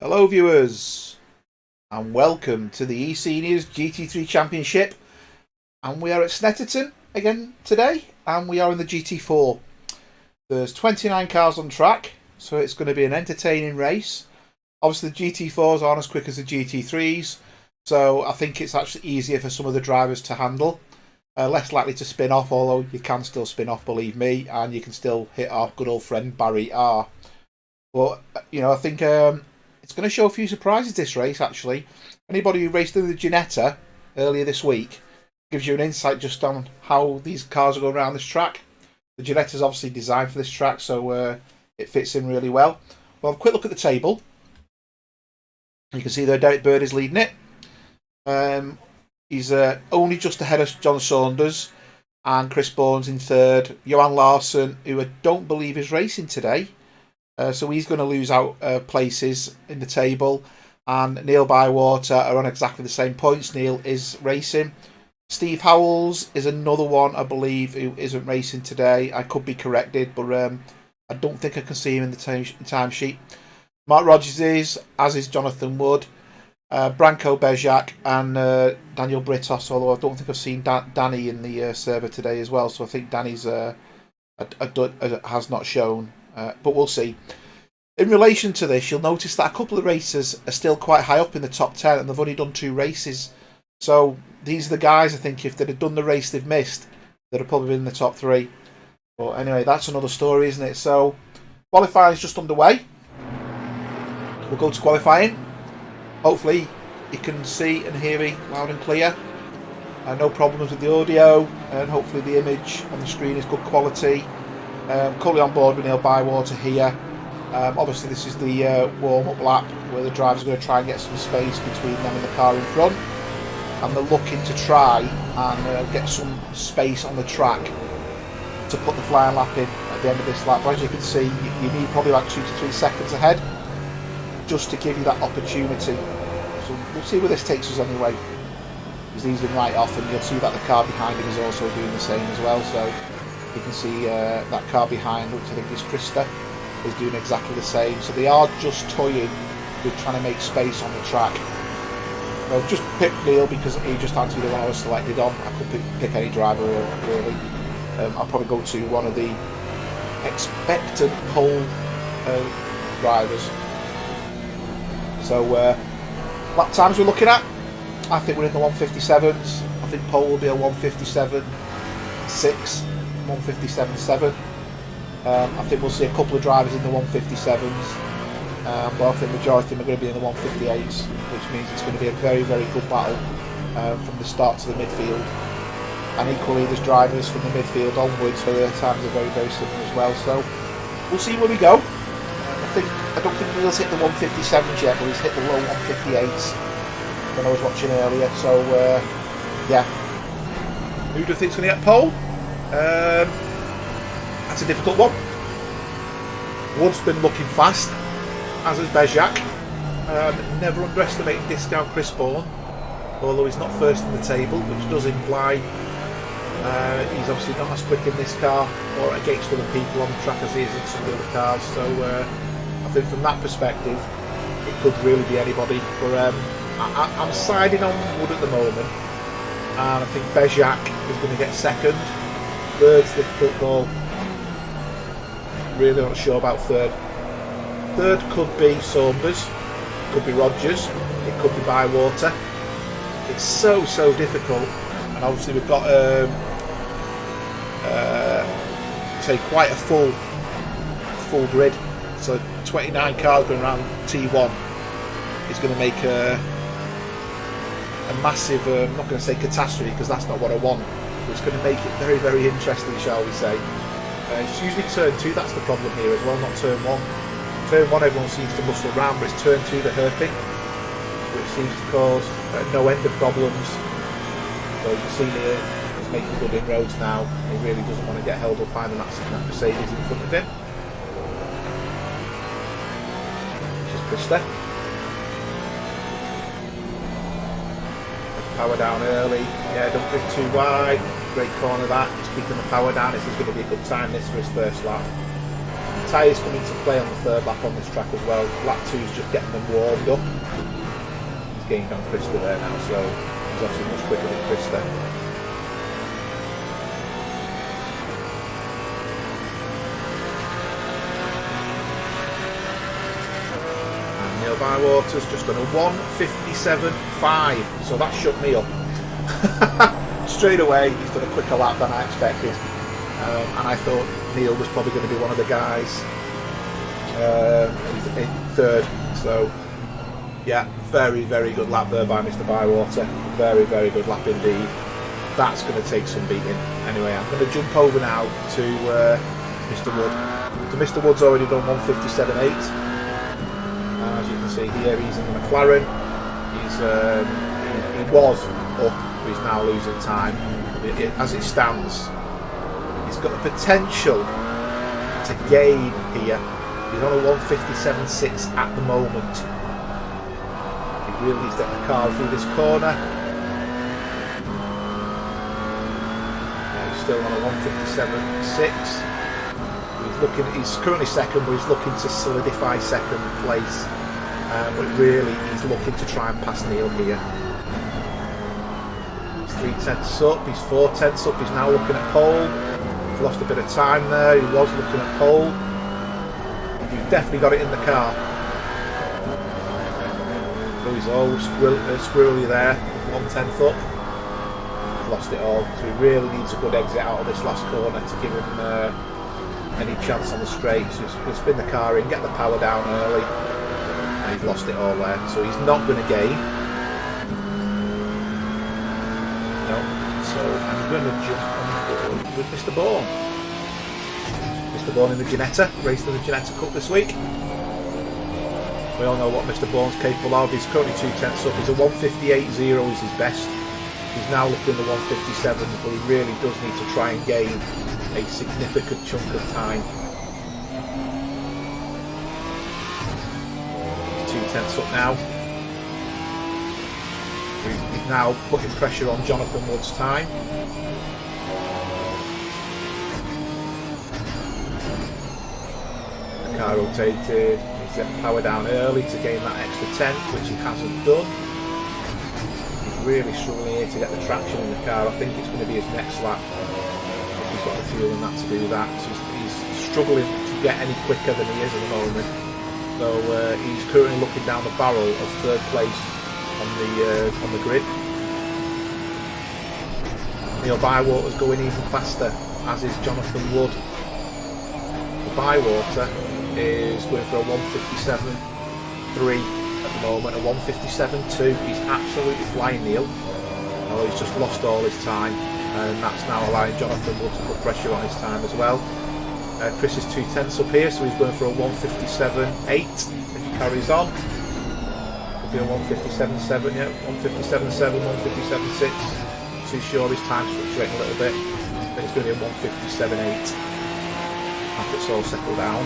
Hello viewers and welcome to the eSeniors GT3 Championship, and we are at Snetterton again today and we are in the GT4. There's 29 cars on track, so it's going to be an entertaining race. Obviously the GT4s aren't as quick as the GT3s, so I think it's actually easier for some of the drivers to handle. Less likely to spin off, although you can still spin off, believe me, and you can still hit our good old friend Barry R. But I think it's going to show a few surprises this race, actually. Anybody who raced in the Ginetta earlier this week gives you an insight just on how these cars are going around this track. The Ginetta is obviously designed for this track, so it fits in really well. Well, have a quick look at the table. You can see there Derek Bird is leading it. He's only just ahead of John Saunders and Chris Bourne's in third. Johan Larsson, who I don't believe is racing today, so he's going to lose out places in the table. And Neil Bywater are on exactly the same points. Neil is racing. Steve Howells is another one, I believe, who isn't racing today. I could be corrected, but I don't think I can see him in the timesheet. Mark Rogers is, as is Jonathan Wood, Branko Bezjak and Daniel Britos, although I don't think I've seen Danny in the server today as well, so I think Danny's has not shown, but we'll see. In relation to this, you'll notice that a couple of racers are still quite high up in the top 10 and they've only done 2 races. So these are the guys, I think, if they'd have done the race they've missed, they'd have probably been in the top 3. But anyway, that's another story, isn't it? So qualifying is just underway. We'll go to qualifying. Hopefully you can see and hear me loud and clear. No problems with the audio, and hopefully the image on the screen is good quality. Currently on board with Neil Bywater here. Obviously this is the warm-up lap where the drivers are going to try and get some space between them and the car in front, and they're looking to try and get some space on the track to put the flying lap in at the end of this lap. But as you can see, you need probably about 2 to 3 seconds ahead just to give you that opportunity. So we'll see where this takes us anyway. He's easing right off, and you'll see that the car behind him is also doing the same as well. So you can see that car behind, which I think is Krista, is doing exactly the same. So they are just toying with trying to make space on the track. I've just picked Neil because he just had to be the one I was selected on. I could pick any driver really. I'll probably go to one of the expectant pole drivers. So lap times we're looking at, I think we're in the 157s. I think pole will be a 157.6, 157.7. I think we'll see a couple of drivers in the 157s, but I think the majority of them are going to be in the 158s, which means it's going to be a very, very good battle from the start to the midfield. And equally, there's drivers from the midfield onwards, so their times are very, very similar as well. So we'll see where we go. I don't think Neil's hit the 157s yet, but he's hit the low 158s when I was watching earlier. So yeah, who do you think's going to get pole? That's a difficult one. Wood's been looking fast, as is Bezjak. Never underestimate discount Chris Bourne, although he's not first in the table, which does imply he's obviously not as quick in this car or against other people on the track as he is in some of the other cars. So I think from that perspective, it could really be anybody. But I'm siding on Wood at the moment, and I think Bezjak is going to get second. Third's the football. Really not sure about third. Third could be Saunders, could be Rogers, it could be Bywater. It's so difficult, and obviously we've got say quite a full grid. So 29 cars going around T1 is going to make a massive, I'm not going to say catastrophe because that's not what I want, but it's going to make it very, very interesting, shall we say. It's usually turn 2 that's the problem here as well, not turn 1. Turn 1 everyone seems to muscle around, but it's turn 2 the hurting, which seems to cause no end of problems. So you can see here, he's making good inroads now. He really doesn't want to get held up by the that Mercedes in front of him. Krista. Power down early. Yeah, don't drift too wide. Great corner that. Just keeping the power down. This is going to be a good time this for his first lap. tyres come into play on the third lap on this track as well. Lap 2 is just getting them warmed up. He's gained on Krista there now, so he's obviously much quicker than Krista. And Neil Bywater's just done a 1:57.5, so that shook me up. Straight away, he's done a quicker lap than I expected. And I thought Neil was probably going to be one of the guys in third. So, yeah, very, very good lap there by Mr. Bywater. Very, very good lap indeed. That's going to take some beating. Anyway, I'm going to jump over now to Mr. Wood. So Mr. Wood's already done 1:57.8. As you can see here, he's in the McLaren. He was up, but he's now losing time. As it stands, he's got the potential to gain here. He's on a 1:57.6 at the moment. He really needs to get the car through this corner. Yeah, he's still on a 1:57.6. He's currently second, but he's looking to solidify second place. But really, he's looking to try and pass Neil here. 3/10 up, he's 4/10 up, he's now looking at pole. He's lost a bit of time there, he was looking at pole. He's definitely got it in the car. So he's all squirrely there, 1/10 up. He's lost it all, so he really needs a good exit out of this last corner to give him any chance on the straight. So he's going to spin the car in, get the power down early. And he's lost it all there, so he's not going to gain. So I'm going to jump on board with Mr. Bourne. Mr. Bourne in the Ginetta, raced in the Ginetta Cup this week. We all know what Mr. Bourne's capable of. He's currently 2/10 up. He's a 1:58.0 is his best. He's now looking at the 1:57, but he really does need to try and gain a significant chunk of time. He's 2/10 up now. He's now putting pressure on Jonathan Wood's time. The car rotated. He's set the power down early to gain that extra 10th, which he hasn't done. He's really struggling here to get the traction in the car. I think it's going to be his next lap. He's got the fuel in that to do that. So he's struggling to get any quicker than he is at the moment. So he's currently looking down the barrel of third place on the grid. Neil Bywater's going even faster, as is Jonathan Wood. Bywater is going for a 1:57.3 at the moment, a 1:57.2. He's absolutely flying, Neil. Oh, he's just lost all his time, and that's now allowing Jonathan Wood to put pressure on his time as well. Chris is 2/10 up here, so he's going for a 1:57.8 if he carries on. Be a 1:57.7, yeah, 1:57.7, 1:57.6. Too sure his time's fluctuating a little bit. I think it's going to be a 1:57.8 after it's all settled down.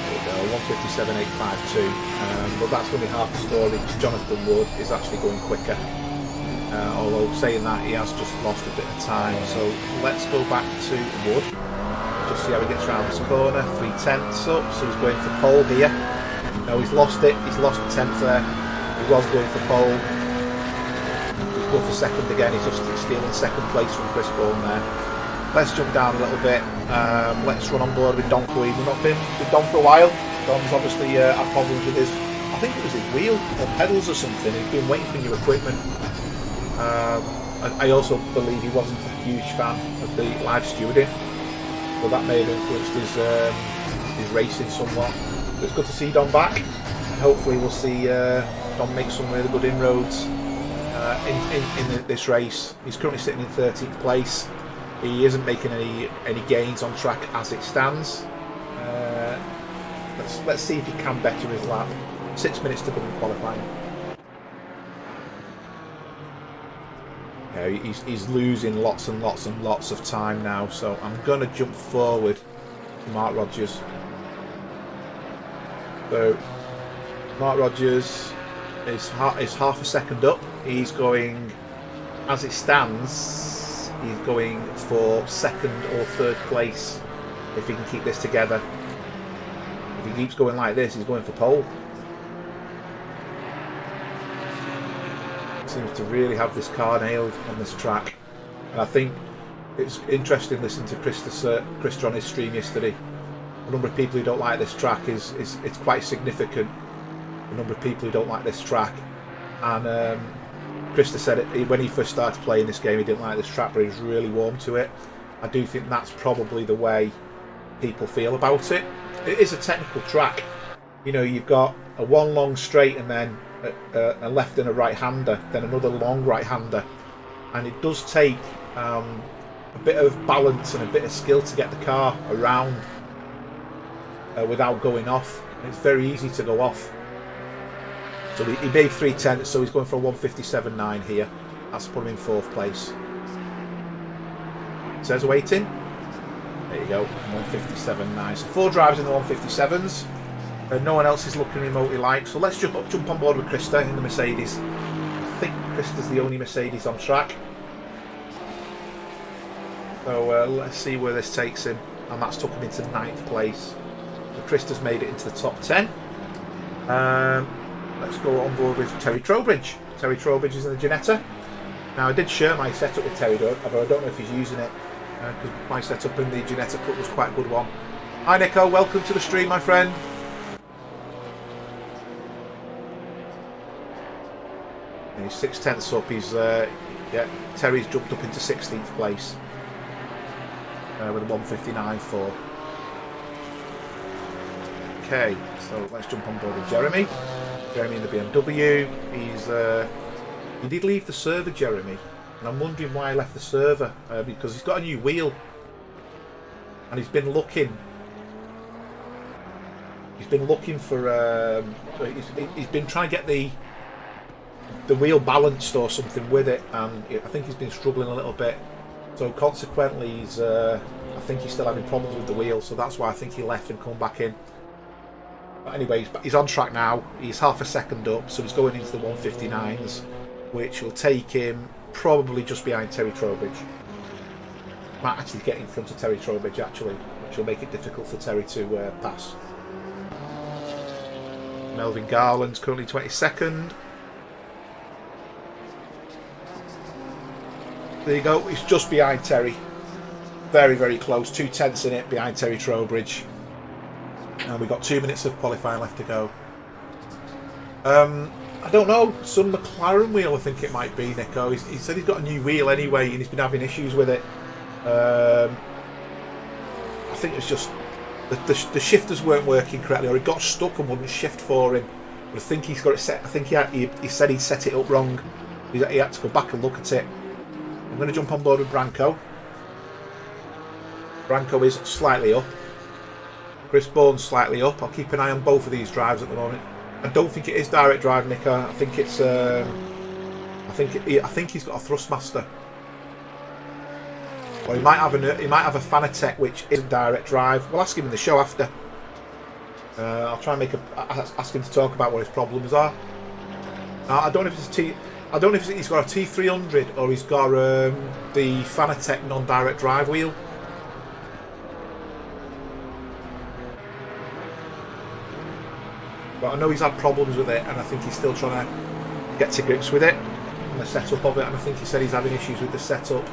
There we go, 1:57.852. But that's going to be half the story because Jonathan Wood is actually going quicker. Although saying that, he has just lost a bit of time. So let's go back to Wood. Just see how he gets around this corner. 3/10 up, so he's going for pole here. No, he's lost it. He's lost the 10th there. He was going for pole. He's going for second again. He's just stealing second place from Chris Bourne there. Let's jump down a little bit. Let's run on board with Don Queen. We've not been with Don for a while. Don's obviously had problems with his, I think it was his wheel or pedals or something. He's been waiting for new equipment. I also believe he wasn't a huge fan of the live stewarding, so that may have influenced his racing somewhat. But it's good to see Don back, and hopefully we'll see Don make some really good inroads in this race. He's currently sitting in 13th place. He isn't making any gains on track as it stands. Let's see if he can better his lap. 6 minutes to go in qualifying. Yeah, he's losing lots and lots and lots of time now, so I'm going to jump forward to Mark Rogers. So Mark Rogers is half a second up. He's going, as it stands, he's going for second or third place if he can keep this together. If he keeps going like this, he's going for pole. Seems to really have this car nailed on this track. And I think it's interesting listening to Krista on his stream yesterday. The number of people who don't like this track it's quite significant. The number of people who don't like this track. And Krista said when he first started playing this game, he didn't like this track, but he was really warm to it. I do think that's probably the way people feel about it. It is a technical track. You know, you've got a one long straight and then a left and a right-hander, then another long right-hander, and it does take a bit of balance and a bit of skill to get the car around without going off. It's very easy to go off. So he made 3/10, so he's going for a 157.9 here. That's put him in 4th place. It says waiting. There you go, 157.9. So 4 drivers in the 157s. No one else is looking remotely like. So let's jump on board with Krista in the Mercedes. I think Krista's the only Mercedes on track. So let's see where this takes him. And that's took him into 9th place. So Krista's made it into the top 10. Let's go on board with Terry Trowbridge. Terry Trowbridge is in the Ginetta. Now I did share my setup with Terry, but I don't know if he's using it. Because my setup in the Ginetta Cup was quite a good one. Hi Nico, welcome to the stream, my friend. And he's 6/10 up. He's Terry's jumped up into 16th place with a 159.4. Okay, so let's jump on board with Jeremy. Jeremy in the BMW. He did leave the server, Jeremy. And I'm wondering why he left the server, because he's got a new wheel, and he's been looking. He's been looking for. He's been trying to get the wheel balanced or something with it, and I think he's been struggling a little bit. So consequently, I think he's still having problems with the wheel. So that's why I think he left and come back in. But anyway, he's on track now. He's half a second up, so he's going into the 159s, which will take him probably just behind Terry Trowbridge. Might actually get in front of Terry Trowbridge actually, which will make it difficult for Terry to pass. Melvin Garland's currently 22nd. There you go, he's just behind Terry. Very, very close, 2/10 in it behind Terry Trowbridge. And we've got 2 minutes of qualifying left to go. I don't know, some McLaren wheel I think it might be, Nico. He said he's got a new wheel anyway and he's been having issues with it. I think it's just the shifters weren't working correctly, or it got stuck and wouldn't shift for him. But I think he's got it set. I think he said he'd set it up wrong. He had to go back and look at it. I'm going to jump on board with Branko. Branko is slightly up. Chris Bourne's slightly up. I'll keep an eye on both of these drives at the moment. I don't think it is direct drive, Nico. I think it's. I think he's got a Thrustmaster. Or he might have a Fanatec, which isn't direct drive. We'll ask him in the show after. I'll try and ask him to talk about what his problems are. I don't know if it's I don't know if he's got a T300 or he's got the Fanatec non-direct drive wheel. But I know he's had problems with it, and I think he's still trying to get to grips with it and the setup of it. And I think he said he's having issues with the setup.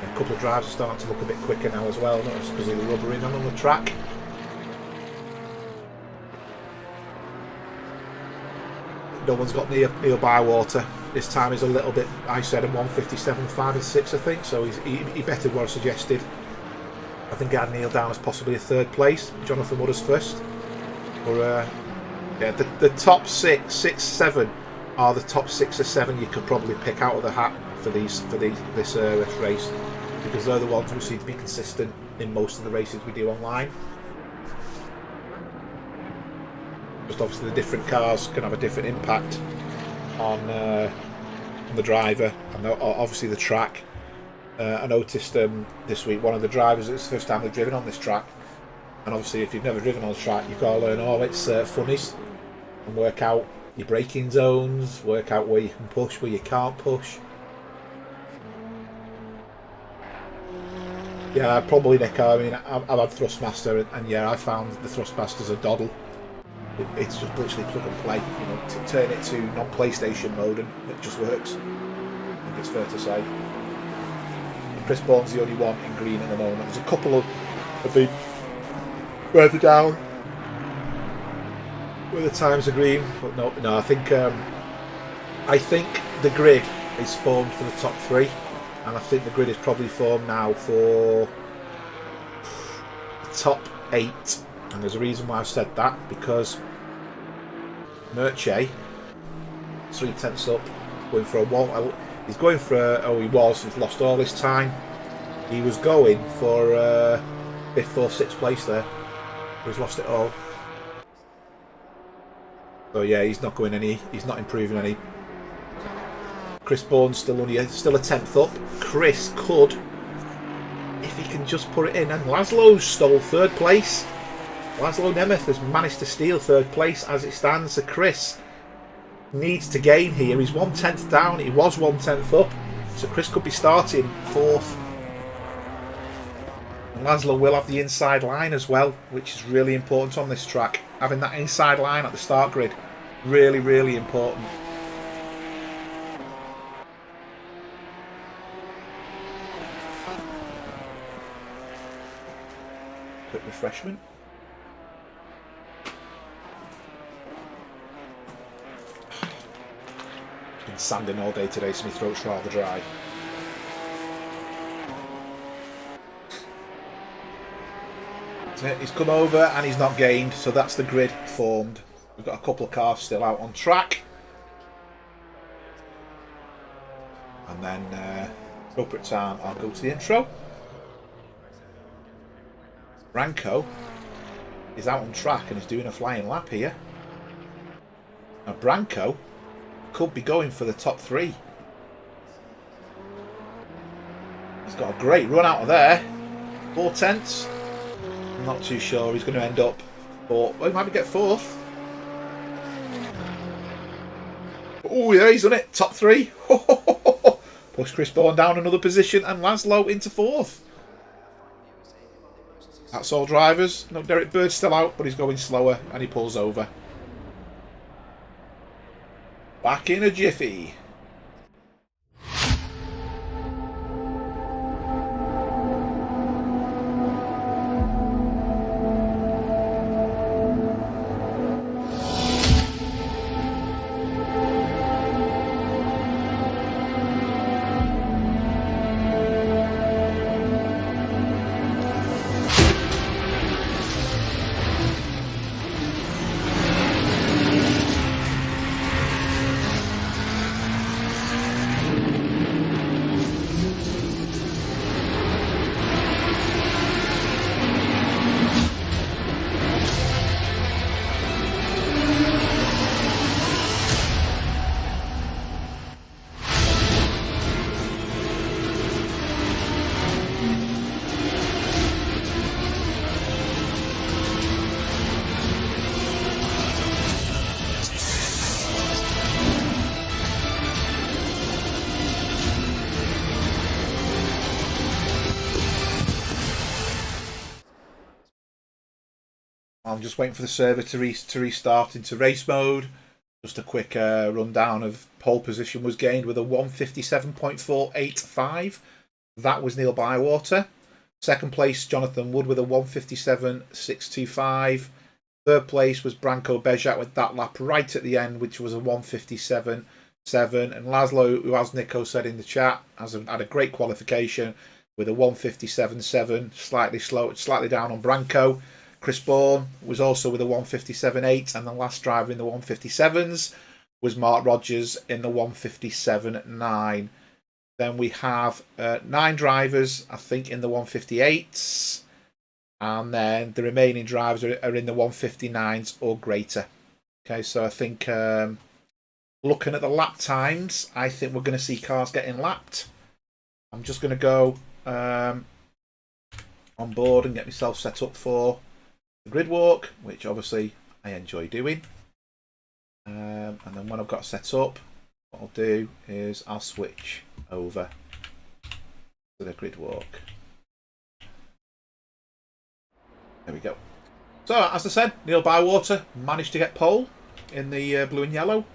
A couple of drives are starting to look a bit quicker now as well, not just because of the rubbering on the track. No one's got Neil Bywater. This time is a little bit. I said him 157.5 and 6, I think. So he bettered what I suggested. I think I had Neil down as possibly a 3rd place. Jonathan Wood as 1st. Or yeah, the top 6, 7 are the top 6 or 7 you could probably pick out of the hat for this race, because they're the ones who seem to be consistent in most of the races we do online. Just obviously the different cars can have a different impact on the driver and obviously the track. I noticed this week one of the drivers, it's the first time they've driven on this track, and obviously if you've never driven on the track, you've got to learn all its funnies and work out your braking zones, work out where you can push, where you can't push. Yeah, probably Nico. I mean, I've had Thrustmaster, and yeah, I found the Thrustmaster's a doddle. It's just literally plug and play. You know, to turn it to non-PlayStation mode, and it just works. I think it's fair to say. Chris Bourne's the only one in green at the moment. There's a couple of the further down where the times are green, but no. I think the grid is formed for the top three, and I think the grid is probably formed now for the top 8. And there's a reason why I've said that, because Merche, 3/10 up, going for a wall. He's going for he's lost all his time. He was going for 5th or 6th place there. He's lost it all. So yeah, he's not improving any. Chris Bourne's still a 10th up. Chris could, if he can just put it in. And Laszlo stole 3rd place. Laszlo Nemeth has managed to steal 3rd place as it stands. So Chris needs to gain here. He's 1/10 down. He was 1/10 up. So Chris could be starting 4th. And Laszlo will have the inside line as well, which is really important on this track. Having that inside line at the start grid, really, really important. Quick refreshment. Been sanding all day today, so my throat's rather dry. He's come over and he's not gained, so that's the grid formed. We've got a couple of cars still out on track. And then, appropriate time, I'll go to the intro. Branco is out on track and is doing a flying lap here. Now Branco could be going for the top 3. He's got a great run out of there. 4/10. I'm not too sure. He's going to end up 4th. Well, he might get 4th. Oh yeah, he's done it. Top 3. Push Chris Bourne down another position and Laszlo into 4th. That's all drivers. No, Derek Bird's still out, but he's going slower and he pulls over. Back in a jiffy. I'm just waiting for the server to restart into race mode. Just a quick rundown of pole position was gained with a 157.485. That was Neil Bywater. Second place, Jonathan Wood with a 157.625. Third place was Branko Bejak with that lap right at the end, which was a 157.7. And Laszlo, who, as Nico said in the chat, had a great qualification with a 157.7, slightly down on Branko. Chris Bourne was also with a 157.8, and the last driver in the 157s was Mark Rogers in the 157.9. Then we have 9 drivers, I think, in the 158s, and then the remaining drivers are in the 159s or greater. Okay, so I think looking at the lap times, I think we're going to see cars getting lapped. I'm just going to go on board and get myself set up for the grid walk, which obviously I enjoy doing. And then when I've got set up, what I'll do is I'll switch over to the grid walk. There we go. So, as I said, Neil Bywater managed to get pole in the blue and yellow.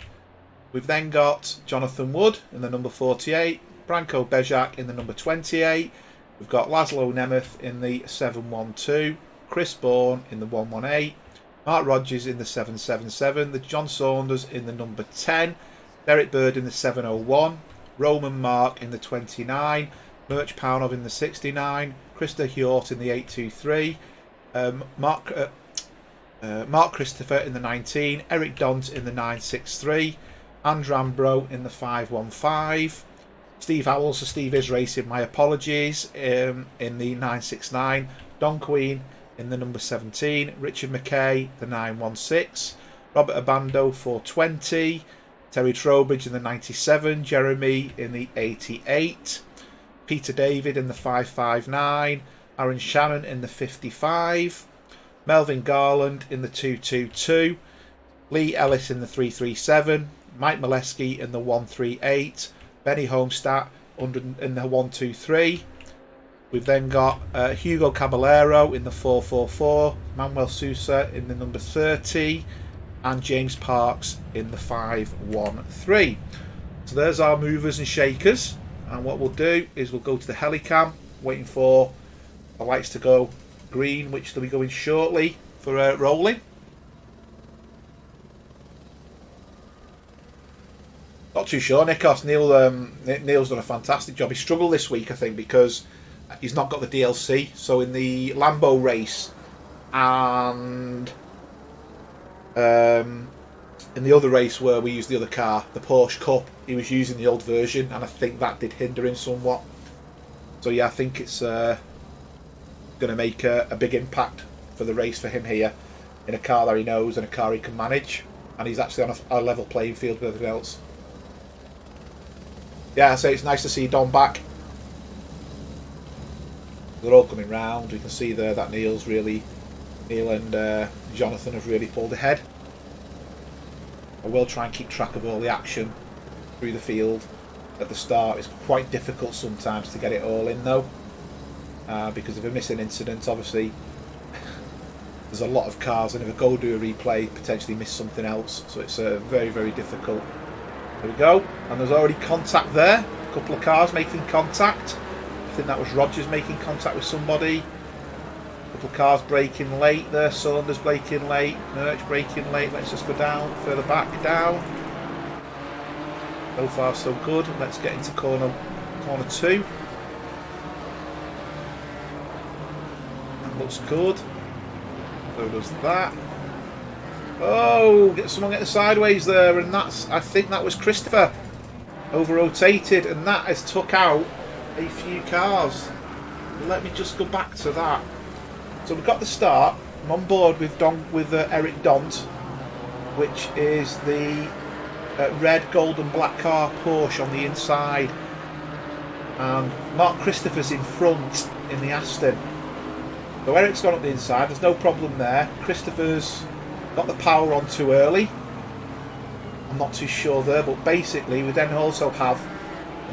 We've then got Jonathan Wood in the number 48, Branko Bezak in the number 28. We've got Laszlo Nemeth in the 712, Chris Bourne in the 118, Mark Rogers in the 777, the John Saunders in the number 10, Derek Bird in the 701, Roman Mark in the 29, Merch Pownov in the 69, Krista Hjort in the 823, Mark Christopher in the 19, Eric Dont in the 963, Andrew Ambro in the 515, Steve Howells, so Steve is racing, my apologies, in the 969, Don Queen in the number 17, Richard McKay the 916, Robert Abando 420, Terry Trowbridge in the 97, Jeremy in the 88, Peter David in the 559, Aaron Shannon in the 55, Melvin Garland in the 222, Lee Ellis in the 337, Mike Molesky in the 138, Benny Homestadt in the 123. We've then got Hugo Caballero in the 444, Manuel Sousa in the number 30, and James Parks in the 513. So there's our movers and shakers. And what we'll do is we'll go to the helicam, waiting for the lights to go green, which they'll be going shortly for rolling. Not too sure, Nikos. Neil's done a fantastic job. He struggled this week, I think, because he's not got the DLC. So in the Lambo race and in the other race where we used the other car, the Porsche Cup, he was using the old version, and I think that did hinder him somewhat. So yeah, I think it's going to make a big impact for the race for him here, in a car that he knows and a car he can manage, and he's actually on a level playing field with everything else. Yeah, so it's nice to see Don back. They're all coming round. We can see there that Neil and Jonathan have really pulled ahead. I will try and keep track of all the action through the field at the start. It's quite difficult sometimes to get it all in though, because if I miss an incident, obviously there's a lot of cars, and if I go do a replay, potentially miss something else. So it's very, very difficult. There we go, and there's already contact there. A couple of cars making contact. I think that was Rogers making contact with somebody. A couple of cars braking late there. Saunders braking late. Merch braking late. Let's just go down, further back, down. So far so good. Let's get into corner 2. That looks good. So does that. Oh, someone getting sideways there, and I think that was Christopher over rotated, and that has took out a few cars. Let me just go back to that. So we've got the start. I'm on board with Eric Dont, which is the red, gold and black car Porsche on the inside, and Mark Christopher's in front in the Aston. So Eric's gone up the inside, there's no problem there. Christopher's got the power on too early. I'm not too sure there, but basically we then also have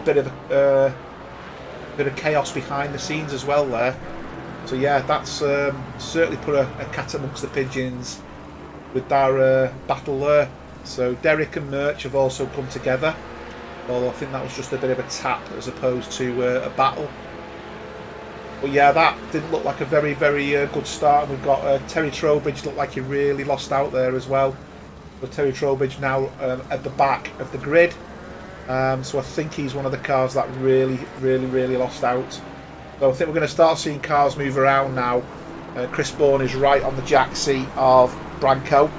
a bit of chaos behind the scenes as well there. So yeah, that's certainly put a cat amongst the pigeons with their battle there. So Derek and Merch have also come together, although I think that was just a bit of a tap as opposed to a battle. But yeah, that didn't look like a very, very good start. We've got Terry Trowbridge, looked like he really lost out there as well. But Terry Trowbridge now at the back of the grid. So I think he's one of the cars that really, really, really lost out. So I think we're going to start seeing cars move around now. Chris Bourne is right on the jack seat of Branko.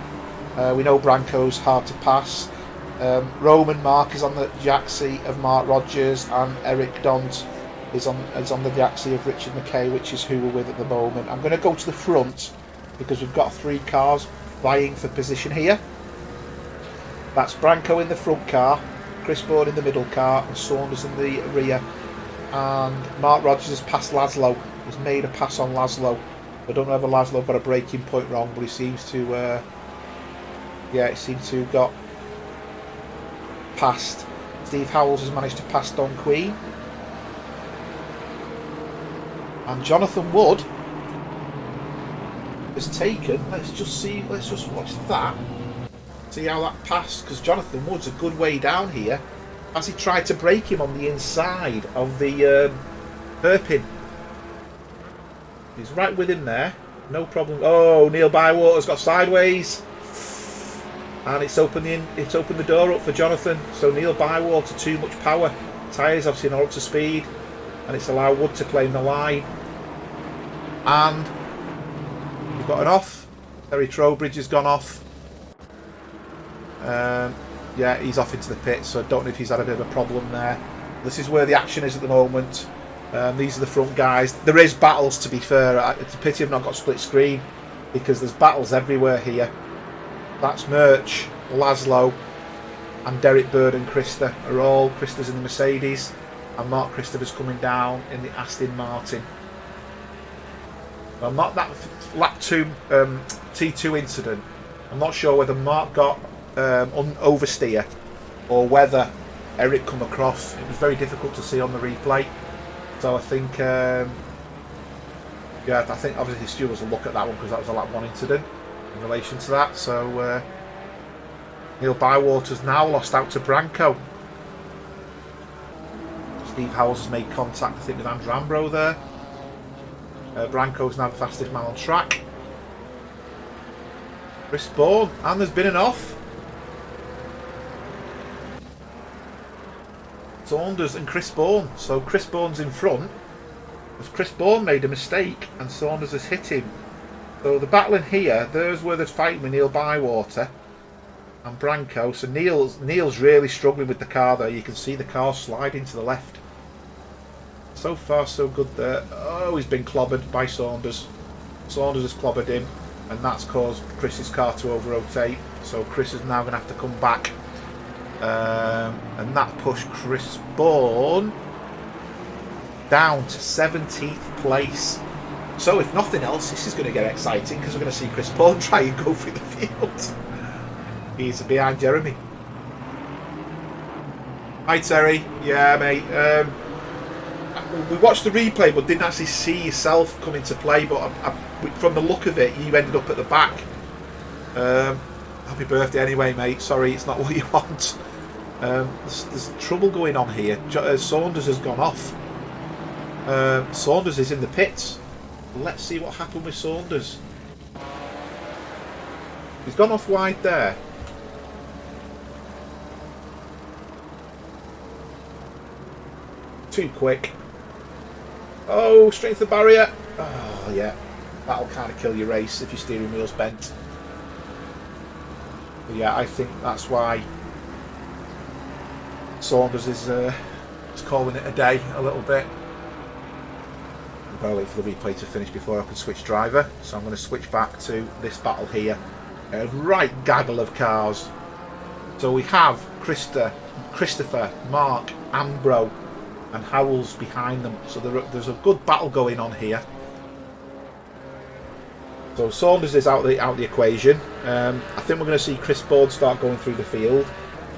We know Branko's hard to pass. Roman Mark is on the jack seat of Mark Rogers, and Eric Dont is on the jack seat of Richard McKay, which is who we're with at the moment. I'm going to go to the front because we've got 3 cars vying for position here. That's Branko in the front car, Chris Bourne in the middle car, and Saunders in the rear. And Mark Rogers has passed Laszlo. He's made a pass on Laszlo. I don't know whether Laszlo got a braking point wrong, but he seems to it seems to have got past. Steve Howells has managed to pass Don Queen. And Jonathan Wood has taken. Let's just see. Let's just watch that. See how that passed, because Jonathan Wood's a good way down here. As he tried to break him on the inside of the hairpin. He's right with him there. No problem. Oh, Neil Bywater's got sideways. And it's opened the door up for Jonathan. So Neil Bywater, too much power. Tyres obviously not up to speed. And it's allowed Wood to claim the line. And we've got an off. Terry Trowbridge has gone off. Yeah, he's off into the pits, so I don't know if he's had a bit of a problem there. This is where the action is at the moment. These are the front guys. There is battles, to be fair. It's a pity I've not got split screen, because there's battles everywhere here. That's Merch, Laszlo, and Derek Bird and Krista are all. Krista's in the Mercedes, and Mark Christopher's coming down in the Aston Martin. Well, not that lap 2 T2 incident. I'm not sure whether Mark got oversteer or whether Eric come across. It was very difficult to see on the replay. So I think, yeah, I think obviously stewards will look at that one, because that was a lap 1 incident in relation to that. So Neil Bywater's now lost out to Branco. Steve Howells has made contact, I think, with Andrew Ambro there. Branco's now the fastest man on track. Chris Bourne, and there's been an off. Saunders and Chris Bourne. So Chris Bourne's in front, as Chris Bourne made a mistake and Saunders has hit him. So the battle in here, there's where they're fighting with Neil Bywater and Branco. So Neil's really struggling with the car there. You can see the car sliding to the left. So far so good there. Oh, he's been clobbered by Saunders. Saunders has clobbered him, and that's caused Chris's car to over-rotate. So Chris is now going to have to come back. And that pushed Chris Bourne down to 17th place. So if nothing else, this is going to get exciting, because we're going to see Chris Bourne try and go through the field. He's behind Jeremy. Hi Terry. Yeah mate. We watched the replay but didn't actually see yourself come into play, but from the look of it you ended up at the back. Happy birthday anyway mate. Sorry, it's not what you want. There's trouble going on here. Saunders has gone off. Saunders is in the pits. Let's see what happened with Saunders. He's gone off wide there. Too quick. Oh, straight to the barrier. Oh yeah, that'll kind of kill your race if your steering wheel's bent. But yeah, I think that's why Saunders is calling it a day a little bit. I've got to wait for the replay to finish before I can switch driver. So I'm going to switch back to this battle here. A right gaggle of cars. So we have Christopher, Mark, Ambro and Howells behind them. So there's a good battle going on here. So Saunders is out the equation. I think we're going to see Chris Bourne start going through the field.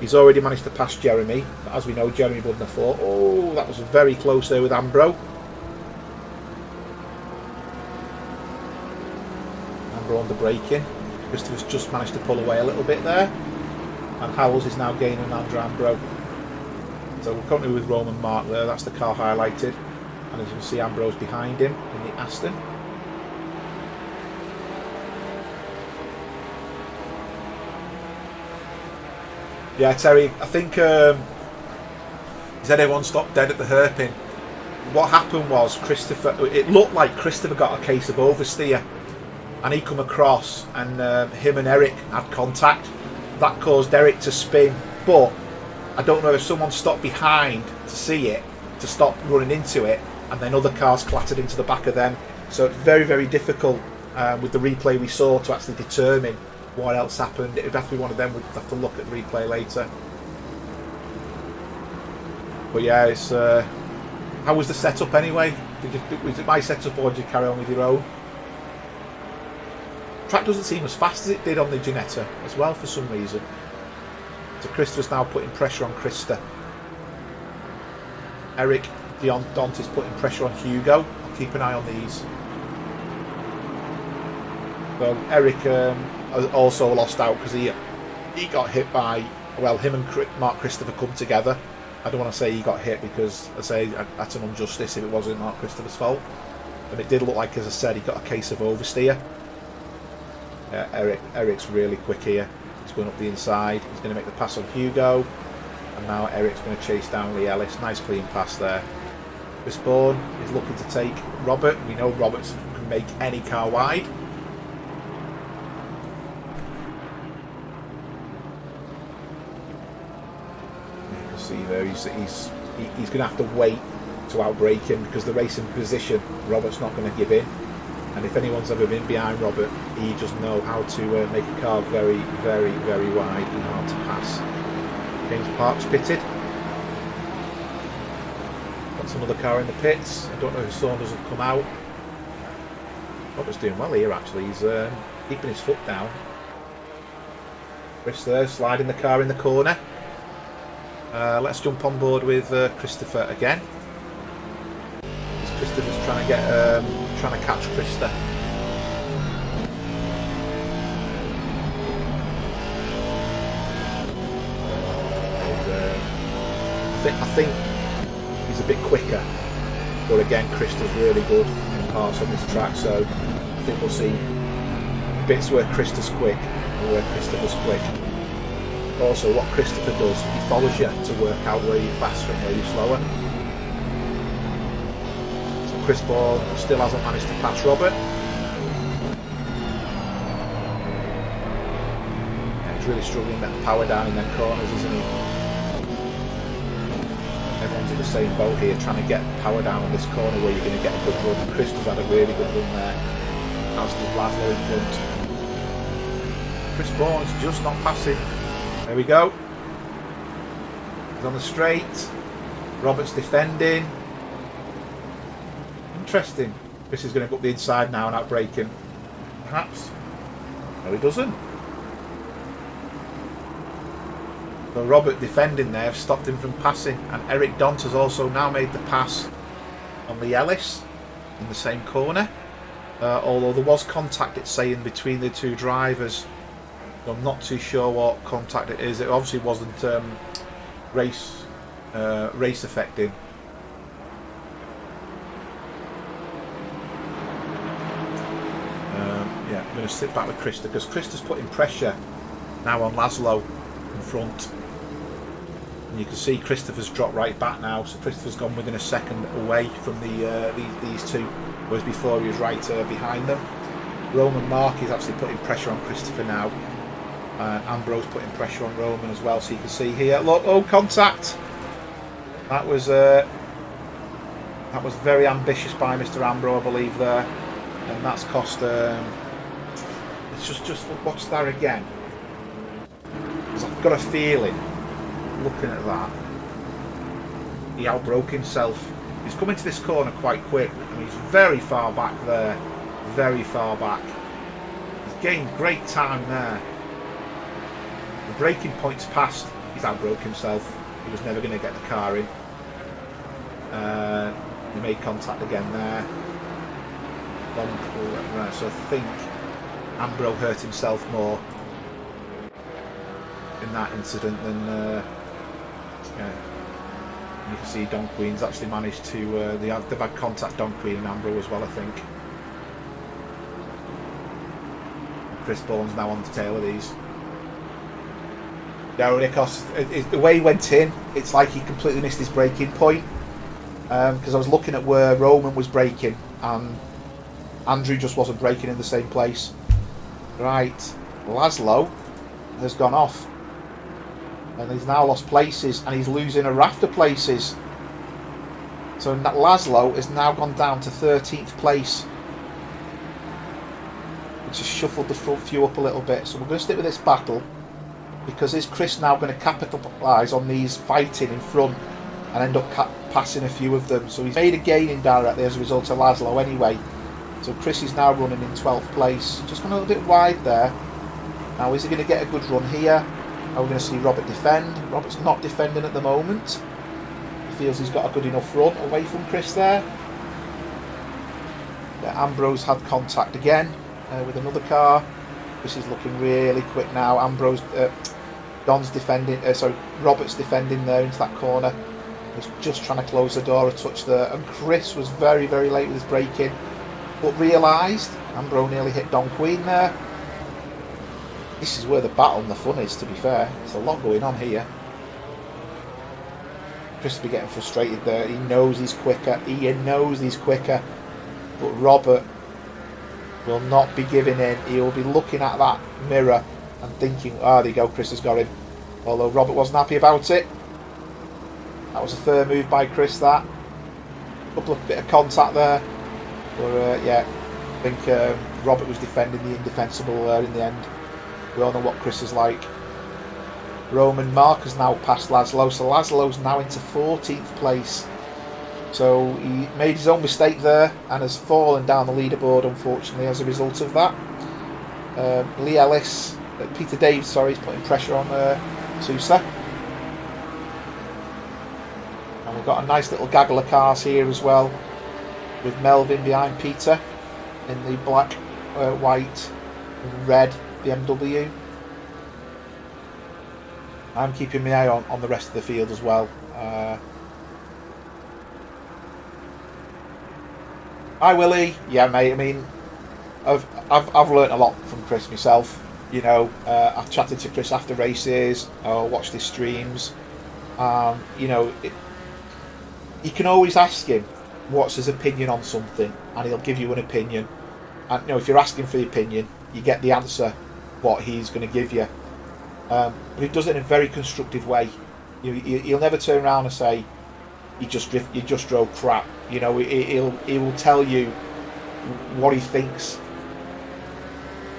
He's already managed to pass Jeremy. But as we know, Jeremy wouldn't have thought. Oh, that was very close there with Ambro. Ambro on the braking. Christopher's just managed to pull away a little bit there. And Howells is now gaining Andrew Ambro. So we're currently with Roman Mark there. That's the car highlighted. And as you can see, Ambro's behind him in the Aston. Yeah, Terry, I think everyone stopped dead at the hairpin. What happened was it looked like Christopher got a case of oversteer, and he come across, and him and Eric had contact. That caused Eric to spin, but I don't know if someone stopped behind to see it, to stop running into it, and then other cars clattered into the back of them. So it's very, very difficult with the replay we saw to actually determine what else happened. It would have to be one of them. We'd have to look at the replay later. But yeah, it's how was the setup anyway? Was it my setup, or did you carry on with your own? Track doesn't seem as fast as it did on the Ginetta as well for some reason. So Krista's now putting pressure on Krista. Eric Dont is putting pressure on Hugo. I'll keep an eye on these. So Eric also lost out because he got hit by, well, him and Mark Christopher come together. I don't want to say he got hit because I say that's an injustice if it wasn't Mark Christopher's fault. But it did look like, as I said, he got a case of oversteer. Eric's really quick here. He's going up the inside. He's going to make the pass on Hugo. And now Eric's going to chase down Lee Ellis. Nice clean pass there. Chris Bourne is looking to take Robert. We know Robert can make any car wide. You can see there he's going to have to wait to outbrake him because the racing position, Robert's not going to give in. And if anyone's ever been behind Robert, he just knows how to make a car very, very, very wide and hard to pass. James Park's pitted. That's another car in the pits. I don't know if Saunders will come out. Robert's doing well here actually. He's keeping his foot down. Chris there, sliding the car in the corner. Let's jump on board with Christopher again. Christopher's trying to catch Krista. I think he's a bit quicker, but again, Krista's really good in parts on this track, so I think we'll see bits where Krista's quick and where Christopher's quick. Also, what Christopher does, he follows you to work out where you're faster and where you're slower. So Chris Bourne still hasn't managed to pass Robert. Yeah, he's really struggling to get the power down in them corners, isn't he? Everyone's in the same boat here, trying to get power down on this corner where you're going to get a good run. Krista's had a really good run there, as does Laszlo in front. Chris Bourne's just not passing. There we go. He's on the straight. Robert's defending. Interesting. Chris is going to go up the inside now and outbrake him. Perhaps. No, he doesn't. So Robert defending there, stopped him from passing, and Eric Dont has also now made the pass on Lee Ellis in the same corner. Although there was contact, it's saying, between the two drivers. So I'm not too sure what contact it is. It obviously wasn't race affecting. Yeah, I'm going to sit back with Krista because Krista's putting pressure now on Laszlo in front. And you can see Christopher's dropped right back now, so Christopher's gone within a second away from these two, whereas before he was right behind them. Roman Mark is actually putting pressure on Christopher now. Ambrose putting pressure on Roman as well, so you can see here. Look, oh, contact! That was very ambitious by Mr. Ambrose, I believe there, and that's cost. It's just watch that again. Because I've got a feeling, looking at that, he outbroke himself. He's coming to this corner quite quick, and he's very far back there, very far back. He's gained great time there. The braking point's passed. He's outbroke himself. He was never going to get the car in. He made contact again there. Right, so I think Ambrose hurt himself more in that incident than yeah. You can see Don Queen's actually managed to they've had contact, Don Queen and Ambrose as well, I think. Chris Bourne's now on the tail of these. No, Nikos, the way he went in, it's like he completely missed his braking point. Because I was looking at where Roman was braking and Andrew just wasn't braking in the same place. Right, Laszlo has gone off. And he's now lost places and he's losing a raft of places. So Laszlo has now gone down to 13th place. Which has shuffled the front few up a little bit. So we're going to stick with this battle. Because is Chris now going to capitalise on these fighting in front and end up passing a few of them? So he's made a gain indirectly as a result of Laszlo anyway. So Chris is now running in 12th place. Just gone a little bit wide there. Now is he going to get a good run here? Are we going to see Robert defend? Robert's not defending at the moment. He feels he's got a good enough run away from Chris there. Yeah, Ambrose had contact again. with another car. This is looking really quick now. Don's defending, sorry, Robert's defending there into that corner. Was just trying to close the door a touch there, and Chris was very, very late with his braking, but realised Ambro nearly hit Don Queen there. This is where the battle and the fun is, to be fair. There's a lot going on here. Chris will be getting frustrated there. He knows he's quicker. He knows he's quicker. But Robert will not be giving in. He will be looking at that mirror and thinking, there you go, Chris has got him. Although Robert wasn't happy about it. That was a fair move by Chris, that. Couple of bit of contact there. But yeah, I think Robert was defending the indefensible there in the end. We all know what Chris is like. Roman Mark has now passed Laszlo, so Laszlo's now into 14th place. So he made his own mistake there and has fallen down the leaderboard, unfortunately, as a result of that. Peter Davis, sorry, is putting pressure on Sousa. And we've got a nice little gaggle of cars here as well, with Melvin behind Peter in the black, white, and red BMW. I'm keeping my eye on the rest of the field as well. Hi Willie. Yeah, mate. I mean, I've learnt a lot from Chris myself. You know, I've chatted to Chris after races. I watched his streams. You know, you can always ask him what's his opinion on something, and he'll give you an opinion. And you know, if you're asking for the opinion, you get the answer what he's going to give you. But he does it in a very constructive way. He'll never turn around and say you just drove crap. You know, he will tell you what he thinks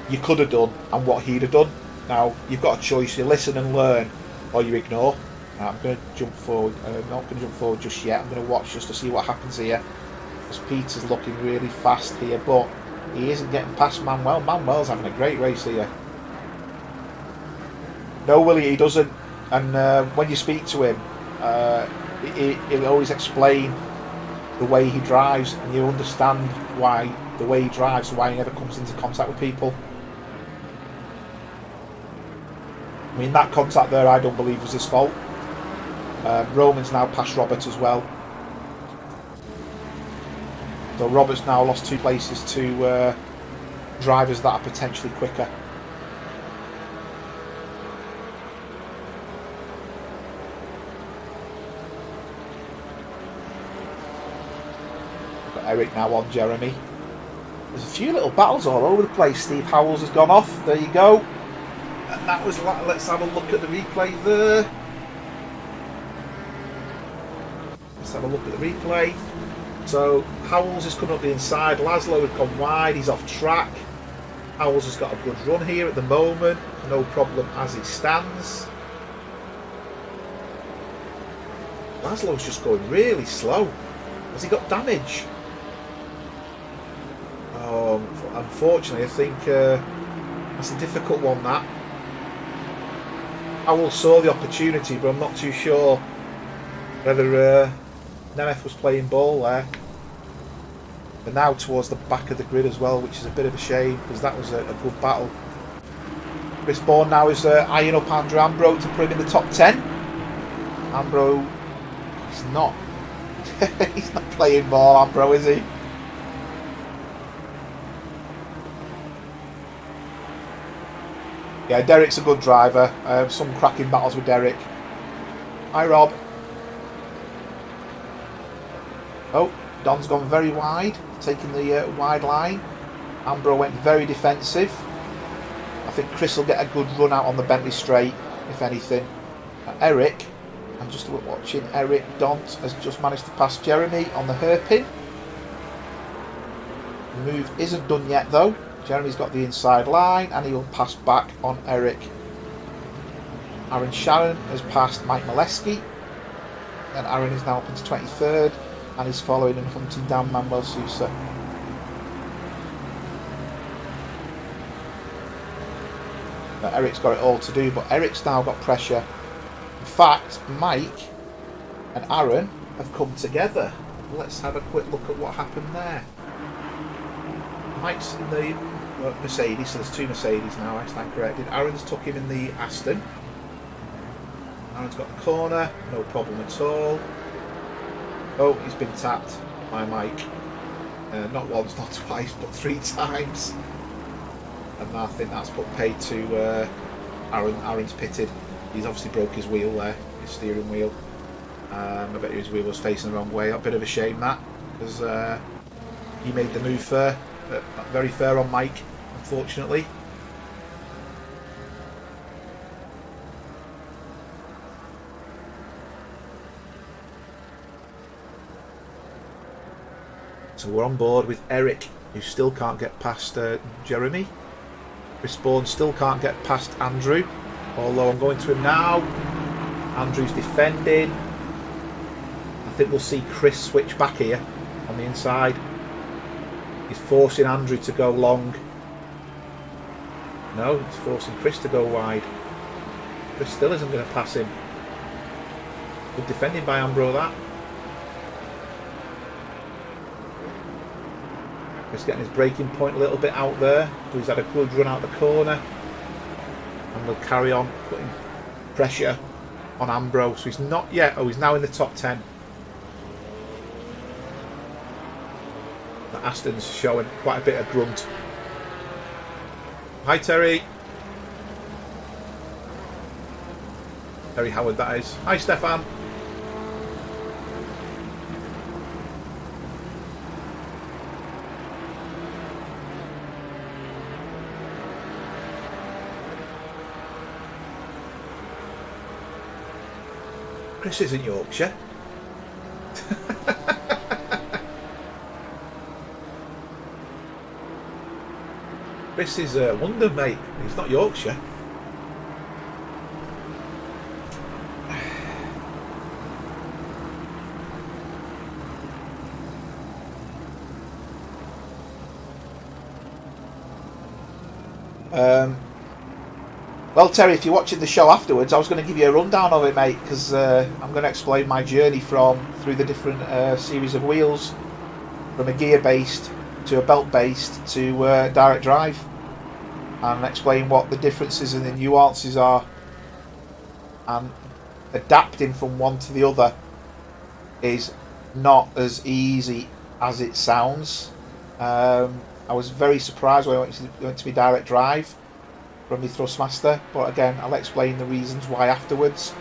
you could have done and what he'd have done. Now you've got a choice: you listen and learn, or you ignore. Now, I'm going to jump forward. I'm not going to jump forward just yet. I'm going to watch just to see what happens here. Because Peter's looking really fast here, but he isn't getting past Manuel. Manuel's having a great race here. No, Willie, he doesn't. And when you speak to him, he'll always explain the way he drives, and you understand why the way he drives, why he never comes into contact with people. I mean, that contact there, I don't believe was his fault. Roman's now past Robert as well. So Robert's now lost 2 places to drivers that are potentially quicker. Eric now on Jeremy. There's a few little battles all over the place. Steve Howells has gone off. There you go. And that was. Let's have a look at the replay there. Let's have a look at the replay. So Howells is coming up the inside. Laszlo has gone wide. He's off track. Howells has got a good run here at the moment. No problem as it stands. Laszlo's just going really slow. Has he got damage? Unfortunately, I think that's a difficult one, that. Howell saw the opportunity, but I'm not too sure whether Nemeth was playing ball there. They're now towards the back of the grid as well, which is a bit of a shame, because that was a good battle. Chris Bourne now is eyeing up Andrew Ambro to put him in the top 10. Ambro, he's not. He's not playing ball, Ambro, is he? Yeah, Derek's a good driver. Some cracking battles with Derek. Hi, Rob. Oh, Don's gone very wide, taking the wide line. Ambro went very defensive. I think Chris will get a good run out on the Bentley straight, if anything. Eric, I'm just watching Eric Dont has just managed to pass Jeremy on the hairpin. The move isn't done yet though. Jeremy's got the inside line and he will pass back on Eric. Aaron Sharon has passed Mike Molesky, and Aaron is now up into 23rd and he's following and hunting down Manuel Sousa. Now, Eric's got it all to do, but Eric's now got pressure. In fact, Mike and Aaron have come together. Let's have a quick look at what happened there. Mike's in the Mercedes, so there's 2 Mercedes now, I stand corrected. Aaron's took him in the Aston. Aaron's got the corner, no problem at all. Oh, he's been tapped by Mike. Not once, not twice, but 3 times. And I think that's put paid to Aaron. Aaron's pitted. He's obviously broke his wheel there, his steering wheel. I bet his wheel was facing the wrong way. A bit of a shame that, because he made the move fair. Very fair on Mike, unfortunately. So we're on board with Eric, who still can't get past Jeremy. Chris Bourne still can't get past Andrew, although I'm going to him now. Andrew's defending. I think we'll see Chris switch back here on the inside. He's forcing Andrew to go long. No, he's forcing Chris to go wide. Chris still isn't going to pass him. Good defending by Ambro, that. Chris getting his braking point a little bit out there, but he's had a good run out the corner. And we'll carry on putting pressure on Ambro. So he's not yet. Oh, he's now in the top 10. The Aston's showing quite a bit of grunt. Hi, Terry. Terry Howard, that is. Hi, Stefan. Chris isn't Yorkshire. Chris is London, mate. He's not Yorkshire. Well, Terry, if you're watching the show afterwards, I was going to give you a rundown of it, mate, because I'm going to explain my journey through the different series of wheels, from a gear-based to a belt-based to direct drive, and explain what the differences and the nuances are, and adapting from one to the other is not as easy as it sounds. I was very surprised when I went to my direct drive from my Thrustmaster, but again, I'll explain the reasons why afterwards.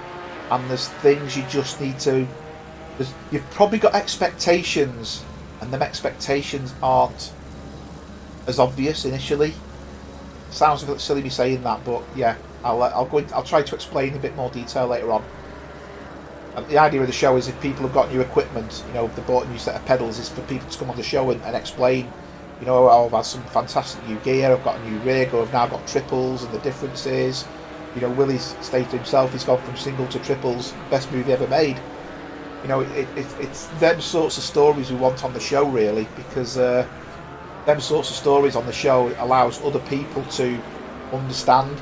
And there's things you just need to... You've probably got expectations, and them expectations aren't as obvious initially. Sounds a bit silly me saying that, but yeah, I'll try to explain in a bit more detail later on. And the idea of the show is if people have got new equipment, you know, if they bought a new set of pedals, is for people to come on the show and explain, you know, I've had some fantastic new gear, I've got a new rig, or I've now got triples and the differences. You know, Willie's stated himself, he's gone from single to triples, best movie ever made. You know, it's them sorts of stories we want on the show, really, because them sorts of stories on the show allows other people to understand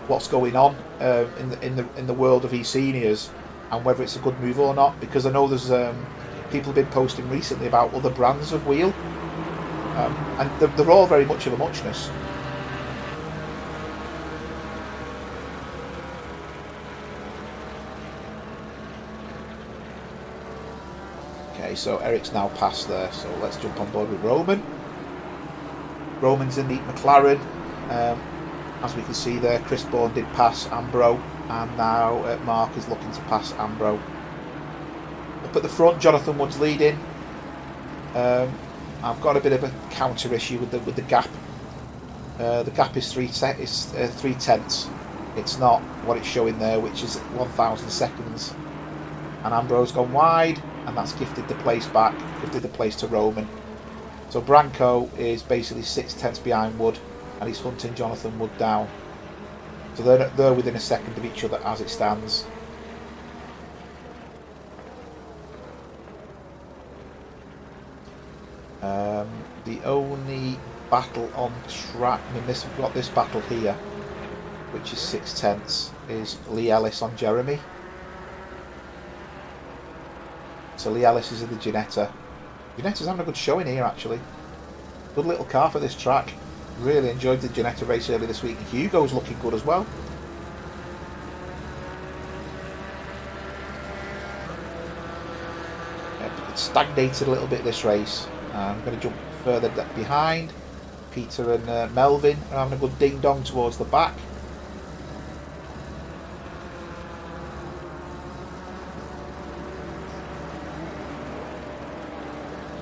what's going on in the world of eSeniors, and whether it's a good move or not. Because I know there's people have been posting recently about other brands of wheel, and they're all very much of a muchness. Okay, so Eric's now passed there, so let's jump on board with Roman. Roman's in the McLaren. As we can see there, Chris Bourne did pass Ambro, and now Mark is looking to pass Ambro. Up at the front, Jonathan Wood's leading. I've got a bit of a counter issue with the gap. The gap is 3/10. It's not what it's showing there, which is 1,000 seconds. And Ambro's gone wide, and that's gifted the place back, gifted the place to Roman. So Branco is basically 6/10 behind Wood, and he's hunting Jonathan Wood down. So they're within a second of each other as it stands. The only battle on track, I mean, we've got this battle here, which is 6/10, is Lee Ellis on Jeremy. So Lee Ellis is in the Ginetta. Ginetta's having a good showing here, actually. Good little car for this track. Really enjoyed the Ginetta race earlier this week. Hugo's looking good as well. It's stagnated a little bit this race. I'm going to jump further behind. Peter and Melvin are having a good ding dong towards the back.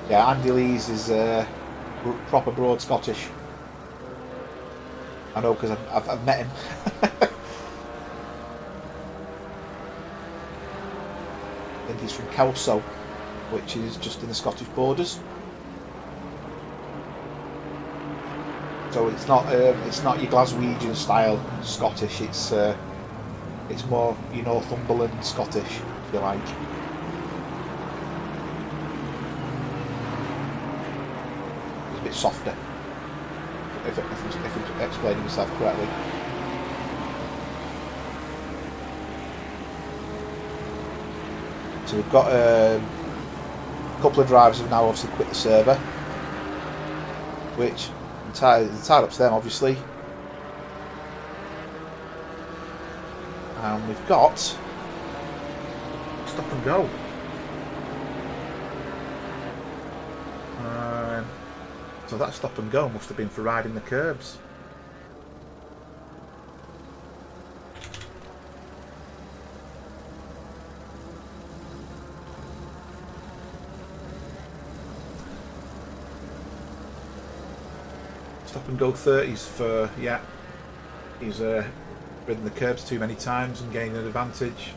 Yeah, Andy Lees is proper broad Scottish. I know because I've met him. I think he's from Kelso, which is just in the Scottish borders. So it's not your Glaswegian style Scottish. It's more your Northumberland Scottish, if you like. It's a bit softer, if I'm explaining myself correctly. So we've got a couple of drivers have now obviously quit the server, which tied up to them obviously. And we've got stop and go. So that stop and go must have been for riding the curbs. Stop and go 30s for, yeah, he's ridden the curbs too many times and gained an advantage.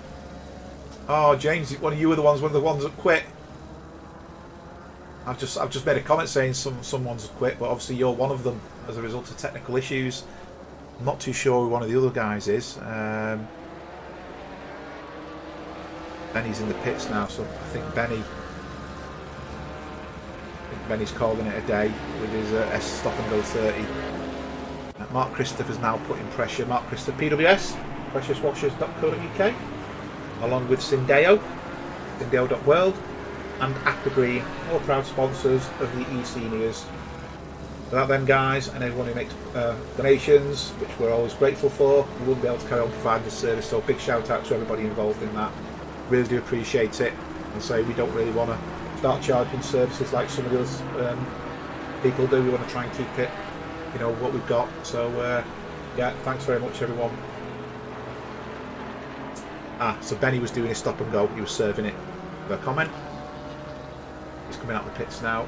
Oh, James, one of you were one of the ones that quit. I've just made a comment saying someone's quit, but obviously you're one of them as a result of technical issues. I'm not too sure who one of the other guys is. Benny's in the pits now, so I think Benny's calling it a day with his S stop and go 30. Mark Christopher's now putting pressure. Mark Christopher, PWS, preciouswashers.co.uk, along with Syndeo, Syndeo.world, and Aquagreen, all proud sponsors of the eSeniors. Without them guys and everyone who makes donations, which we're always grateful for, we wouldn't be able to carry on providing this service. So big shout out to everybody involved in that. Really do appreciate it. And say we don't really want to start charging services like some of the other people do. We want to try and keep it, you know, what we've got. So yeah, thanks very much everyone. So Benny was doing his stop and go. He was serving it with a comment. He's coming out the pits now.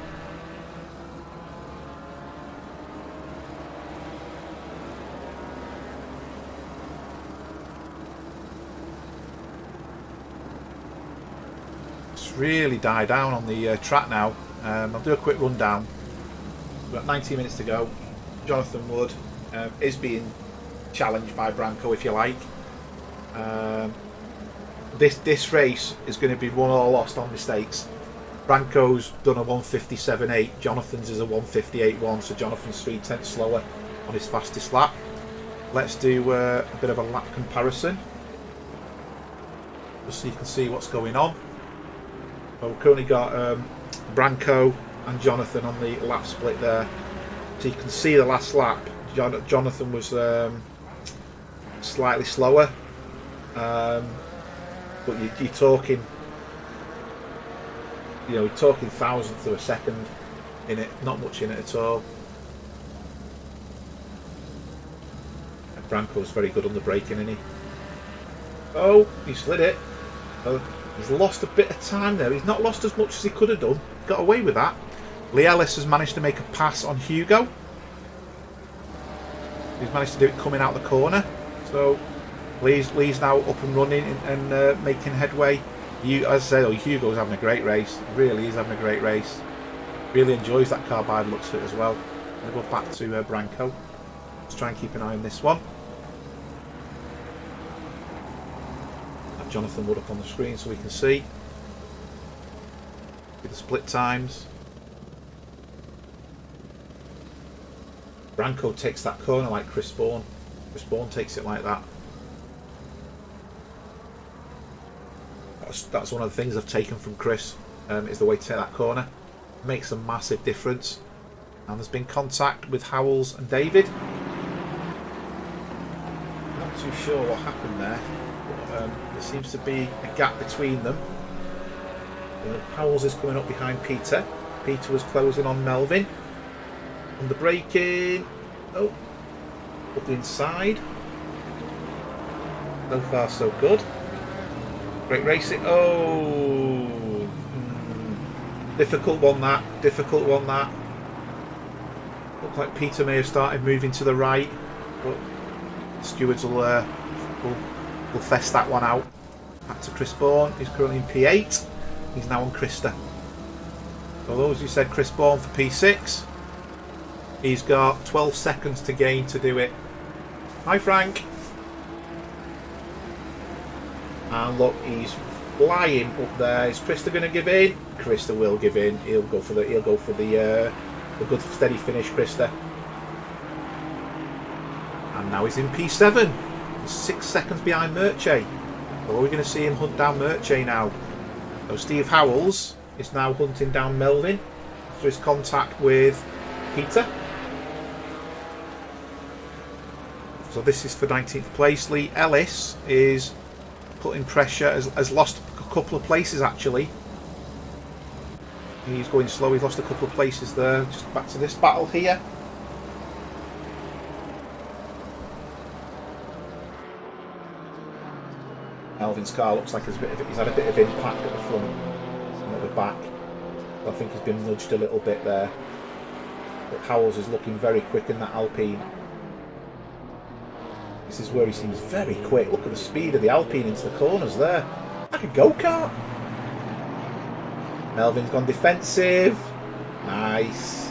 It's really died down on the track now. I'll do a quick rundown. We've got 19 minutes to go. Jonathan Wood is being challenged by Branco, if you like. This race is going to be won or lost on mistakes. Branco's done a 157.8, Jonathan's is a 158.1, so Jonathan's 3/10 slower on his fastest lap. Let's do a bit of a lap comparison, just so you can see what's going on. So we've currently got Branco and Jonathan on the lap split there. So you can see the last lap, Jonathan was slightly slower, but you're talking, you know, you're talking thousandths of a second in it, not much in it at all. And Branco's very good on the braking, isn't he? Oh, he slid it. He's lost a bit of time there. He's not lost as much as he could have done. Got away with that. Lee Ellis has managed to make a pass on Hugo. He's managed to do it coming out the corner. So Lee's now up and running and making headway. As I said, Hugo's having a great race. Really is having a great race. Really enjoys that car by the looks of it as well. I'm going to go back to Branco. Let's try and keep an eye on this one. Have Jonathan Wood up on the screen so we can see with the split times. Branco takes that corner like Chris Bourne. Chris Bourne takes it like that. That's one of the things I've taken from Chris, is the way to take that corner. Makes a massive difference. And there's been contact with Howells and David. Not too sure what happened there. But, there seems to be a gap between them. Howells is coming up behind Peter. Peter was closing on Melvin. On the braking. Oh, up the inside. So far, so good. Great racing. Oh, difficult one that. Difficult one that. Looked like Peter may have started moving to the right, but the stewards will fess that one out. Back to Chris Bourne. He's currently in P8. He's now on Krista. For those who said Chris Bourne for P6, he's got 12 seconds to gain to do it. Hi, Frank. And look, he's flying up there. Is Krista going to give in? Krista will give in. He'll go for the good steady finish, Krista. And now he's in P7. He's 6 seconds behind Murche. So are we going to see him hunt down Murche now? So Steve Howells is now hunting down Melvin after his contact with Peter. So this is for 19th place. Lee Ellis is putting pressure, has lost a couple of places actually. He's going slow, he's lost a couple of places there. Just back to this battle here. Melvin's car looks like he's had a bit of impact at the front and at the back. I think he's been nudged a little bit there. But Howells is looking very quick in that Alpine. This is where he seems very quick. Look at the speed of the Alpine into the corners there. Like a go-kart. Melvin's gone defensive. Nice.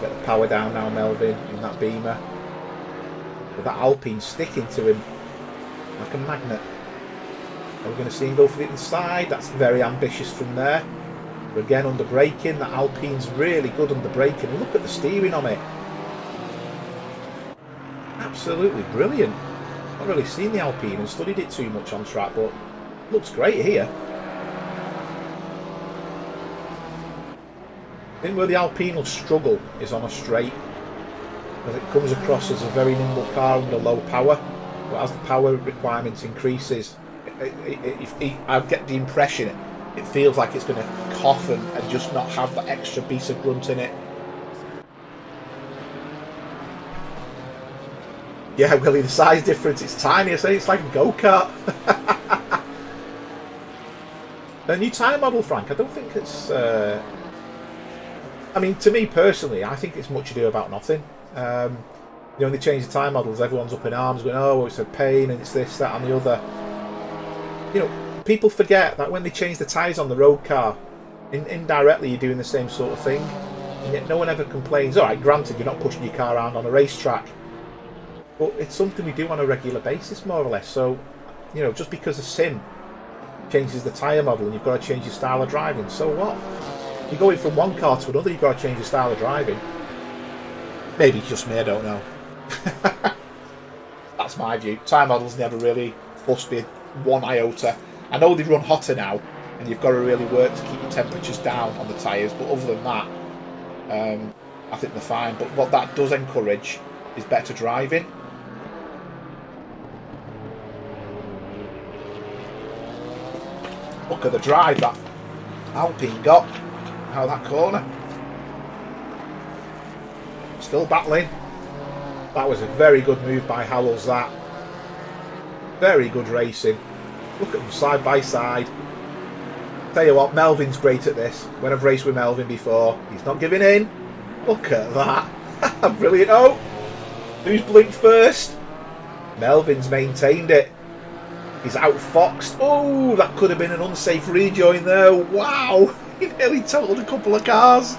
Get the power down now, Melvin, in that Beamer. With that Alpine sticking to him like a magnet. Are we going to see him go for the inside? That's very ambitious from there. But again, under braking, that Alpine's really good under braking. Look at the steering on it. Absolutely brilliant. Not really seen the Alpine and studied it too much on track, but looks great here. I think where the Alpine will struggle is on a straight, as it comes across as a very nimble car under low power. But as the power requirements increases, I get the impression it feels like it's going to cough and just not have that extra piece of grunt in it. Yeah, Willie, the size difference, it's tiny. I say it's like a go-kart. A new tyre model, Frank, I don't think it's... I mean, to me personally, I think it's much ado about nothing. You know, when they change the tyre models, everyone's up in arms going, oh, it's a pain and it's this, that and the other. You know, people forget that when they change the tyres on the road car, indirectly you're doing the same sort of thing. And yet no one ever complains. Alright, granted, you're not pushing your car around on a racetrack. But it's something we do on a regular basis, more or less. So, you know, just because a sim changes the tyre model and you've got to change your style of driving, so what? You're going from one car to another, you've got to change your style of driving. Maybe it's just me, I don't know. That's my view. Tyre models never really fussed me one iota. I know they run hotter now, and you've got to really work to keep your temperatures down on the tyres, but other than that, I think they're fine. But what that does encourage is better driving. Look at the drive that Alpine got out of that corner. Still battling. That was a very good move by Howells, that. Very good racing. Look at them side by side. Tell you what, Melvin's great at this. When I've raced with Melvin before, he's not giving in. Look at that. Brilliant. Oh, who's blinked first? Melvin's maintained it. He's outfoxed. Oh, that could have been an unsafe rejoin there. Wow. He nearly totaled a couple of cars.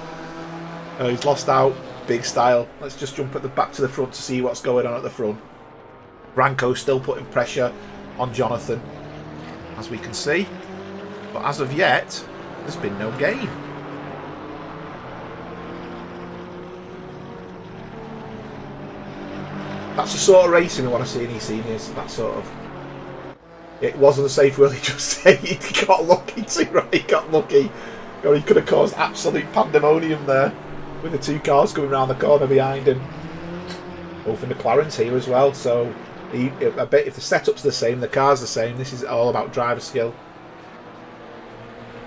Oh, he's lost out. Big style. Let's just jump at the back to the front to see what's going on at the front. Branko's still putting pressure on Jonathan, as we can see. But as of yet, there's been no gain. That's the sort of racing we want to see in eSeniors. That sort of... It wasn't a safe, will he just say? He got lucky too, right? He got lucky. God, he could have caused absolute pandemonium there. with the two cars coming around the corner behind him. Both in McLaren's here as well, so I bet if the setup's the same, the car's the same, this is all about driver skill.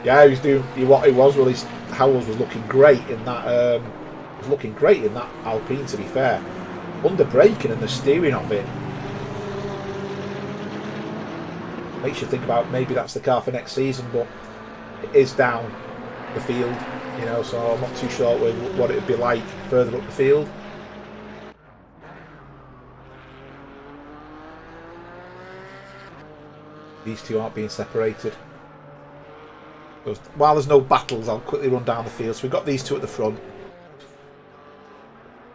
Yeah, he was doing what it was. Well, Howells was looking great in that. Alpine, to be fair. Under braking and the steering of it makes you think about maybe that's the car for next season, but it is down the field, you know. So I'm not too sure what it would be like further up the field. These two aren't being separated. While there's no battles, I'll quickly run down the field. So we've got these two at the front.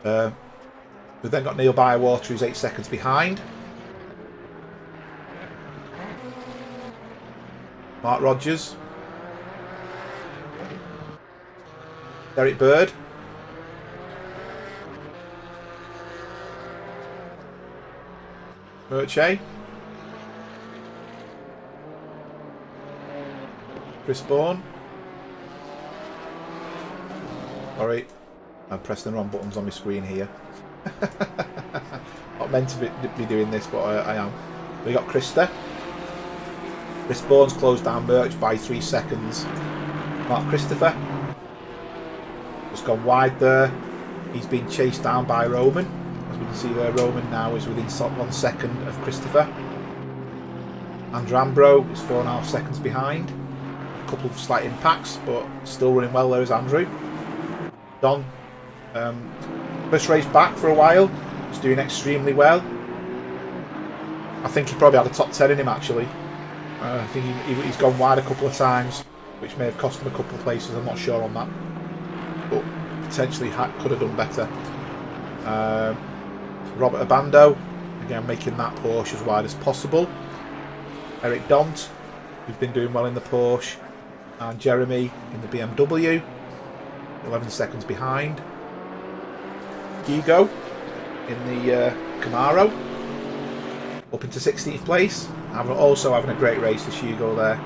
We've then got Neil Bywater, who's 8 seconds behind. Mark Rogers. Derek Bird. Murche. Chris Bourne. Sorry, I'm pressing the wrong buttons on my screen here. Not meant to be doing this, but I am. We got Krista. Chris Bourne's closed down Merch by 3 seconds. Mark Christopher. Just gone wide there. He's been chased down by Roman. As we can see there, Roman now is within 1 second of Christopher. Andrew Ambro is 4.5 seconds behind. A couple of slight impacts, but still running well there is Andrew. Don, first race back for a while, he's doing extremely well. I think he probably had a top 10 in him actually. I think he's gone wide a couple of times, which may have cost him a couple of places, I'm not sure on that. But potentially could have done better. Robert Abando, again making that Porsche as wide as possible. Eric Dont, who's been doing well in the Porsche. And Jeremy in the BMW, 11 seconds behind. Hugo in the Camaro, up into 16th place. Also having a great race, this Hugo there.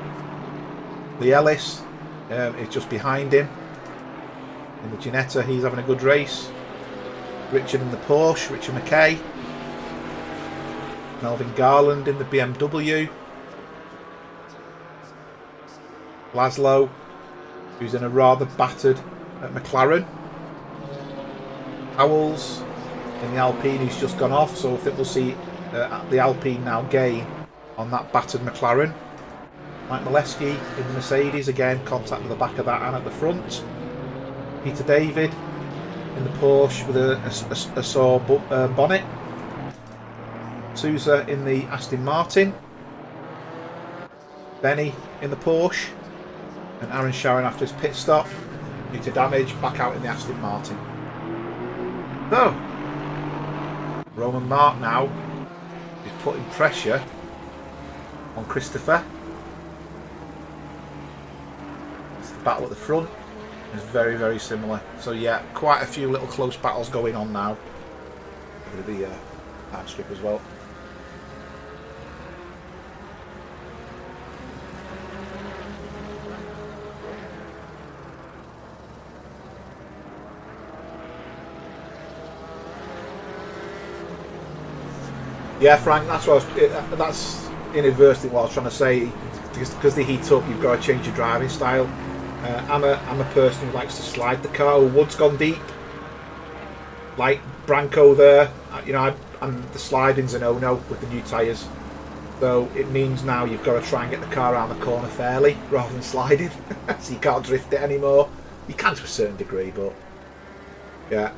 Lee Ellis is just behind him. In the Ginetta, he's having a good race. Richard in the Porsche, Richard McKay. Melvin Garland in the BMW. Laszlo, who's in a rather battered McLaren. Howells in the Alpine, who's just gone off, so I think we'll see the Alpine now gain on that battered McLaren. Mike Molesky in the Mercedes, again contact with the back of that and at the front. Peter David in the Porsche with a sore bonnet. Sousa in the Aston Martin. Benny in the Porsche. And Aaron Sharon after his pit stop due to damage back out in the Aston Martin. So Roman Mark now is putting pressure on Christopher. It's the battle at the front. It's very, very similar. So yeah, quite a few little close battles going on now. With the time strip as well. Yeah, Frank, that's inadvertently what I was trying to say. Because they heat up, you've got to change your driving style. I'm a person who likes to slide the car. Wood's gone deep, like Branco there. You know, and the sliding's a no-no with the new tyres. So it means now you've got to try and get the car around the corner fairly rather than sliding. So you can't drift it anymore. You can to a certain degree, but yeah.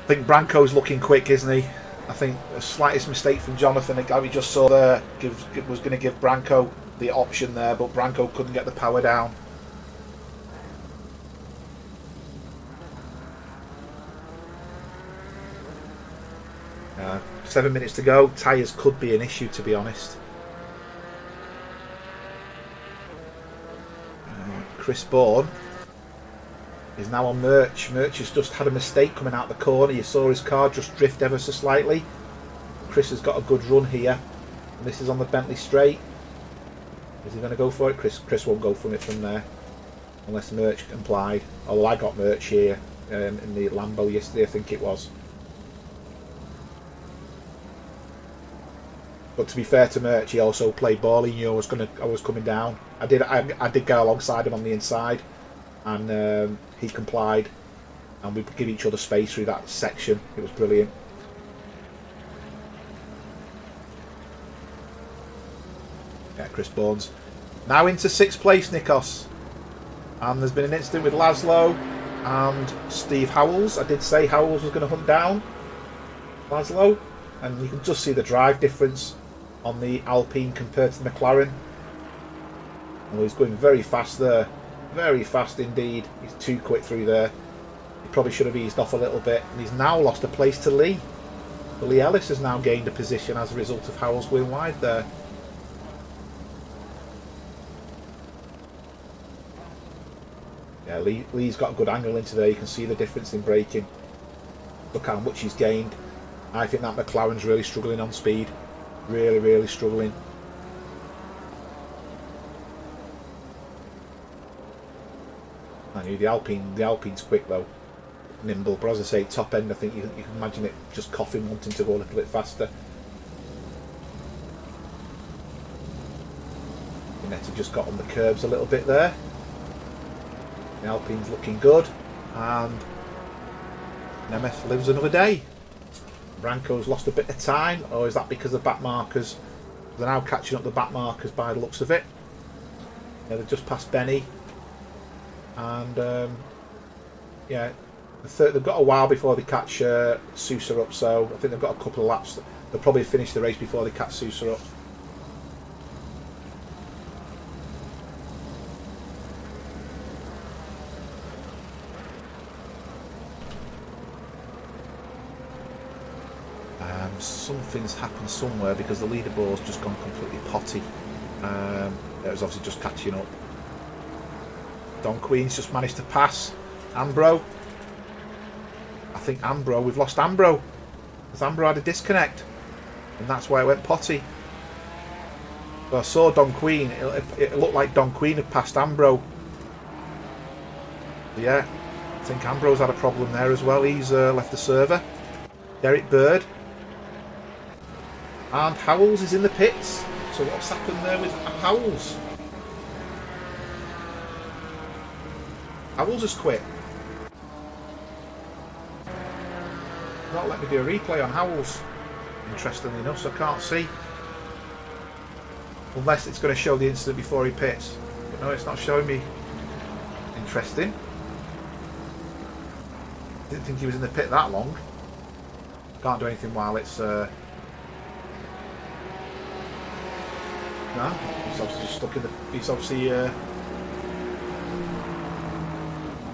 I think Branco's looking quick, isn't he? I think the slightest mistake from Jonathan, like we just saw there, was going to give Branco the option there, but Branco couldn't get the power down. Uh, 7 minutes to go. Tyres could be an issue, to be honest. Chris Bourne is now on Merch. Merch has just had a mistake coming out the corner. You saw his car just drift ever so slightly. Chris has got a good run here. And this is on the Bentley straight. Is he going to go for it? Chris won't go from it from there. Unless merch implied. Although I got merch here in the Lambo yesterday, I think it was. But to be fair to Merch, he also played ball. He knew I was coming down. I did go alongside him on the inside, and he complied, and we give each other space through that section. It was brilliant. Yeah, Chris Bournes. Now into 6th place, Nikos. And there's been an incident with Laszlo and Steve Howells. I did say Howells was going to hunt down Laszlo, and you can just see the drive difference on the Alpine compared to the McLaren. Well, he's going very fast there, very fast indeed. He's too quick through there. He probably should have eased off a little bit, and he's now lost a place to Lee. But Lee Ellis has now gained a position as a result of Howells going wide there. Yeah, Lee's got a good angle into there. You can see the difference in braking. Look how much he's gained. I think that McLaren's really struggling on speed. Really, really struggling. I knew the Alpine's quick though. Nimble, but as I say, top end, I think you can imagine it just coughing, wanting to go a little bit faster. Netta just got on the curbs a little bit there. The Alpine's looking good, and Nemeth lives another day. Branco's lost a bit of time, or is that because of the back markers? They're now catching up the back markers by the looks of it. Yeah, they've just passed Benny, and yeah, they've got a while before they catch Sousa up, so I think they've got a couple of laps. They'll probably finish the race before they catch Sousa up. Something's happened somewhere because the leaderboard's just gone completely potty. It was obviously just catching up. Don Queen's just managed to pass Ambro. I think Ambro, we've lost Ambro, because Ambro had a disconnect, and that's why it went potty. So I saw Don Queen, it looked like Don Queen had passed Ambro. Yeah, I think Ambro's had a problem there as well. He's left the server. Derek Bird. And Howells is in the pits. So what's happened there with Howells? Howells has quit. Not let me do a replay on Howells. Interestingly enough, so I can't see. Unless it's going to show the incident before he pits. But no, it's not showing me. Interesting. Didn't think he was in the pit that long. Can't do anything while it's... No, he's obviously just stuck in the... He's obviously... I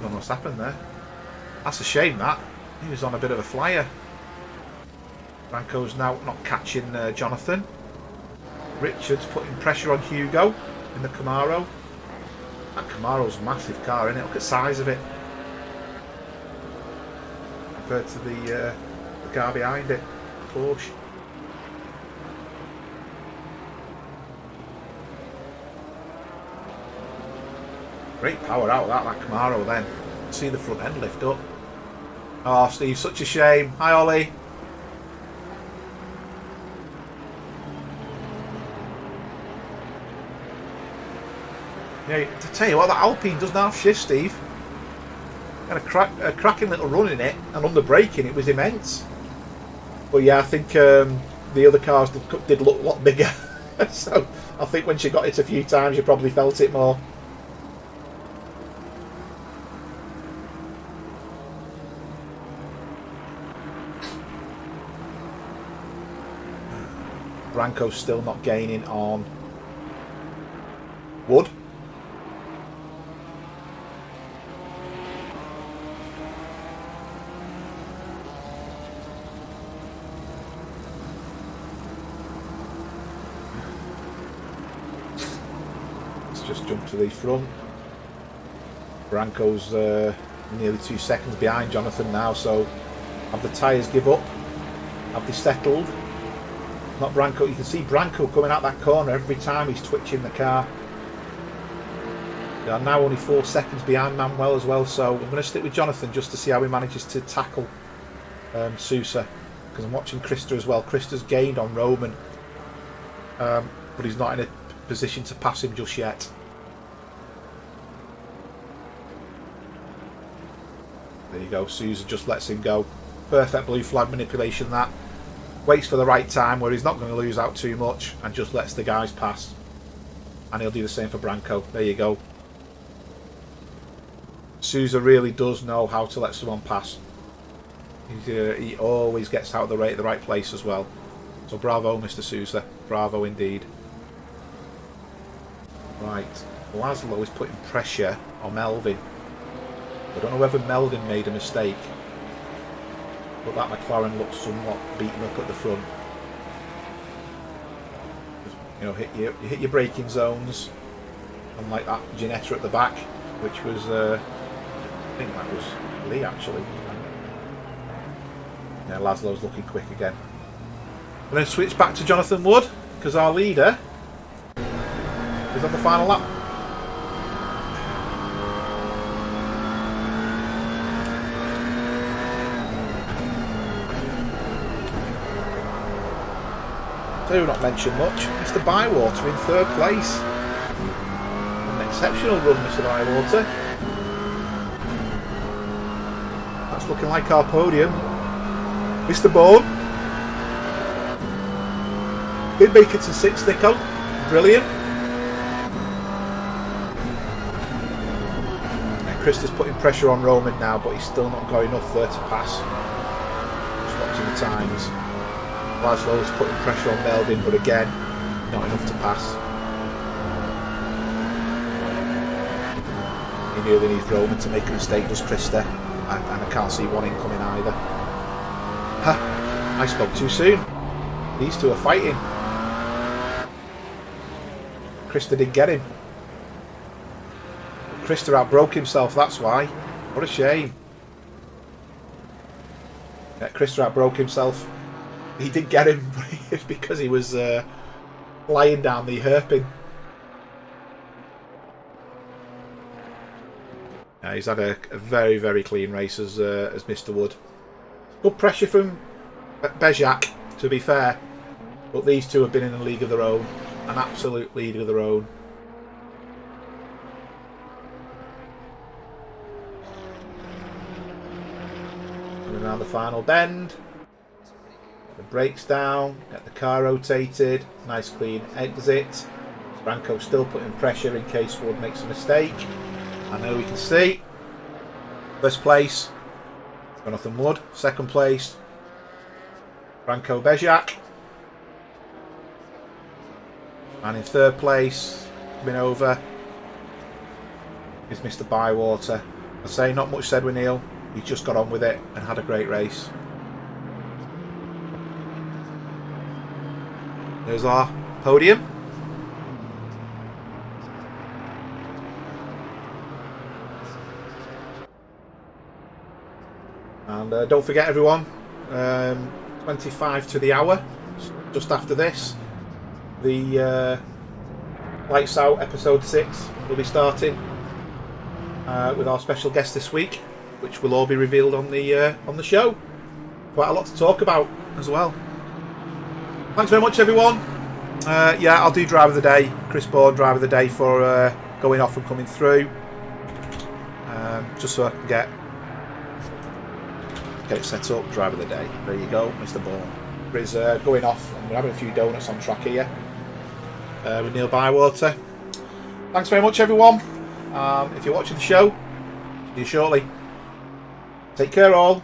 don't know what's happened there. That's a shame, that. He was on a bit of a flyer. Branco's now not catching Jonathan. Richard's putting pressure on Hugo in the Camaro. That Camaro's a massive car, isn't it? Look at the size of it. Compared to the car behind it. Porsche. Great power out of that Camaro then. See the front end lift up. Oh, Steve, such a shame. Hi, Ollie. Yeah, to tell you what, that Alpine doesn't have shift, Steve. Had a cracking little run in it, and under braking it was immense. But yeah, I think the other cars did look a lot bigger. So I think when she got it a few times, you probably felt it more. Branco's still not gaining on Wood. Let's just jump to the front. Branco's nearly 2 seconds behind Jonathan now, so have the tyres give up? Have they settled? Not Branco. You can see Branco coming out that corner every time he's twitching the car. They are now only 4 seconds behind Manuel as well, so I'm going to stick with Jonathan just to see how he manages to tackle Sousa, because I'm watching Krista as well. Krista's gained on Roman, but he's not in a position to pass him just yet. There you go, Sousa just lets him go. Perfect blue flag manipulation that. Waits for the right time where he's not going to lose out too much and just lets the guys pass. And he'll do the same for Branco. There you go. Sousa really does know how to let someone pass. He always gets out of the right place as well. So bravo, Mr. Sousa. Bravo indeed. Right. Laszlo is putting pressure on Melvin. I don't know whether Melvin made a mistake, but that McLaren looks somewhat beaten up at the front. You know, you hit your braking zones, unlike that Ginetta at the back, which was I think that was Lee actually. Yeah, Laszlo's looking quick again. I'm going to switch back to Jonathan Wood because our leader is on the final lap. Do not mention much. Mr. Bywater in 3rd place. An exceptional run, Mr. Bywater. That's looking like our podium. Mr. Bourne did make it to 6th, Nico. Brilliant. And Krista's putting pressure on Roman now, but he's still not got enough there to pass. Just watching the times. Laszlo's putting pressure on Melvin, but again, not enough to pass. He nearly needs Roman to make a mistake, does Krista, and I can't see one incoming either. Ha! I spoke too soon. These two are fighting. Krista did get him. Krista outbroke himself, that's why. What a shame. Yeah, Krista outbroke himself. He did get him, but it's because he was lying down the hairpin. Yeah, he's had a very, very clean race as Mr. Wood. Good pressure from Bezjak, to be fair. But these two have been in a league of their own. An absolute league of their own. Coming around the final bend. The brakes down, get the car rotated, nice clean exit. Branco still putting pressure in case Wood makes a mistake. I know we can see. 1st place, Jonathan Wood. 2nd place, Branco Bezjak. And in 3rd place, coming over, is Mr. Bywater. I say not much said with Neil. He just got on with it and had a great race. There's our podium. And don't forget everyone, 25 to the hour, just after this, the Lights Out episode 6 will be starting with our special guest this week, which will all be revealed on the show. Quite a lot to talk about as well. Thanks very much, everyone. Yeah, I'll do Driver of the Day. Chris Bourne, Driver of the Day for going off and coming through. Just so I can get it set up. Driver of the Day. There you go, Mr. Bourne. He's going off, and we're having a few donuts on track here with Neil Bywater. Thanks very much, everyone. If you're watching the show, see you shortly. Take care, all.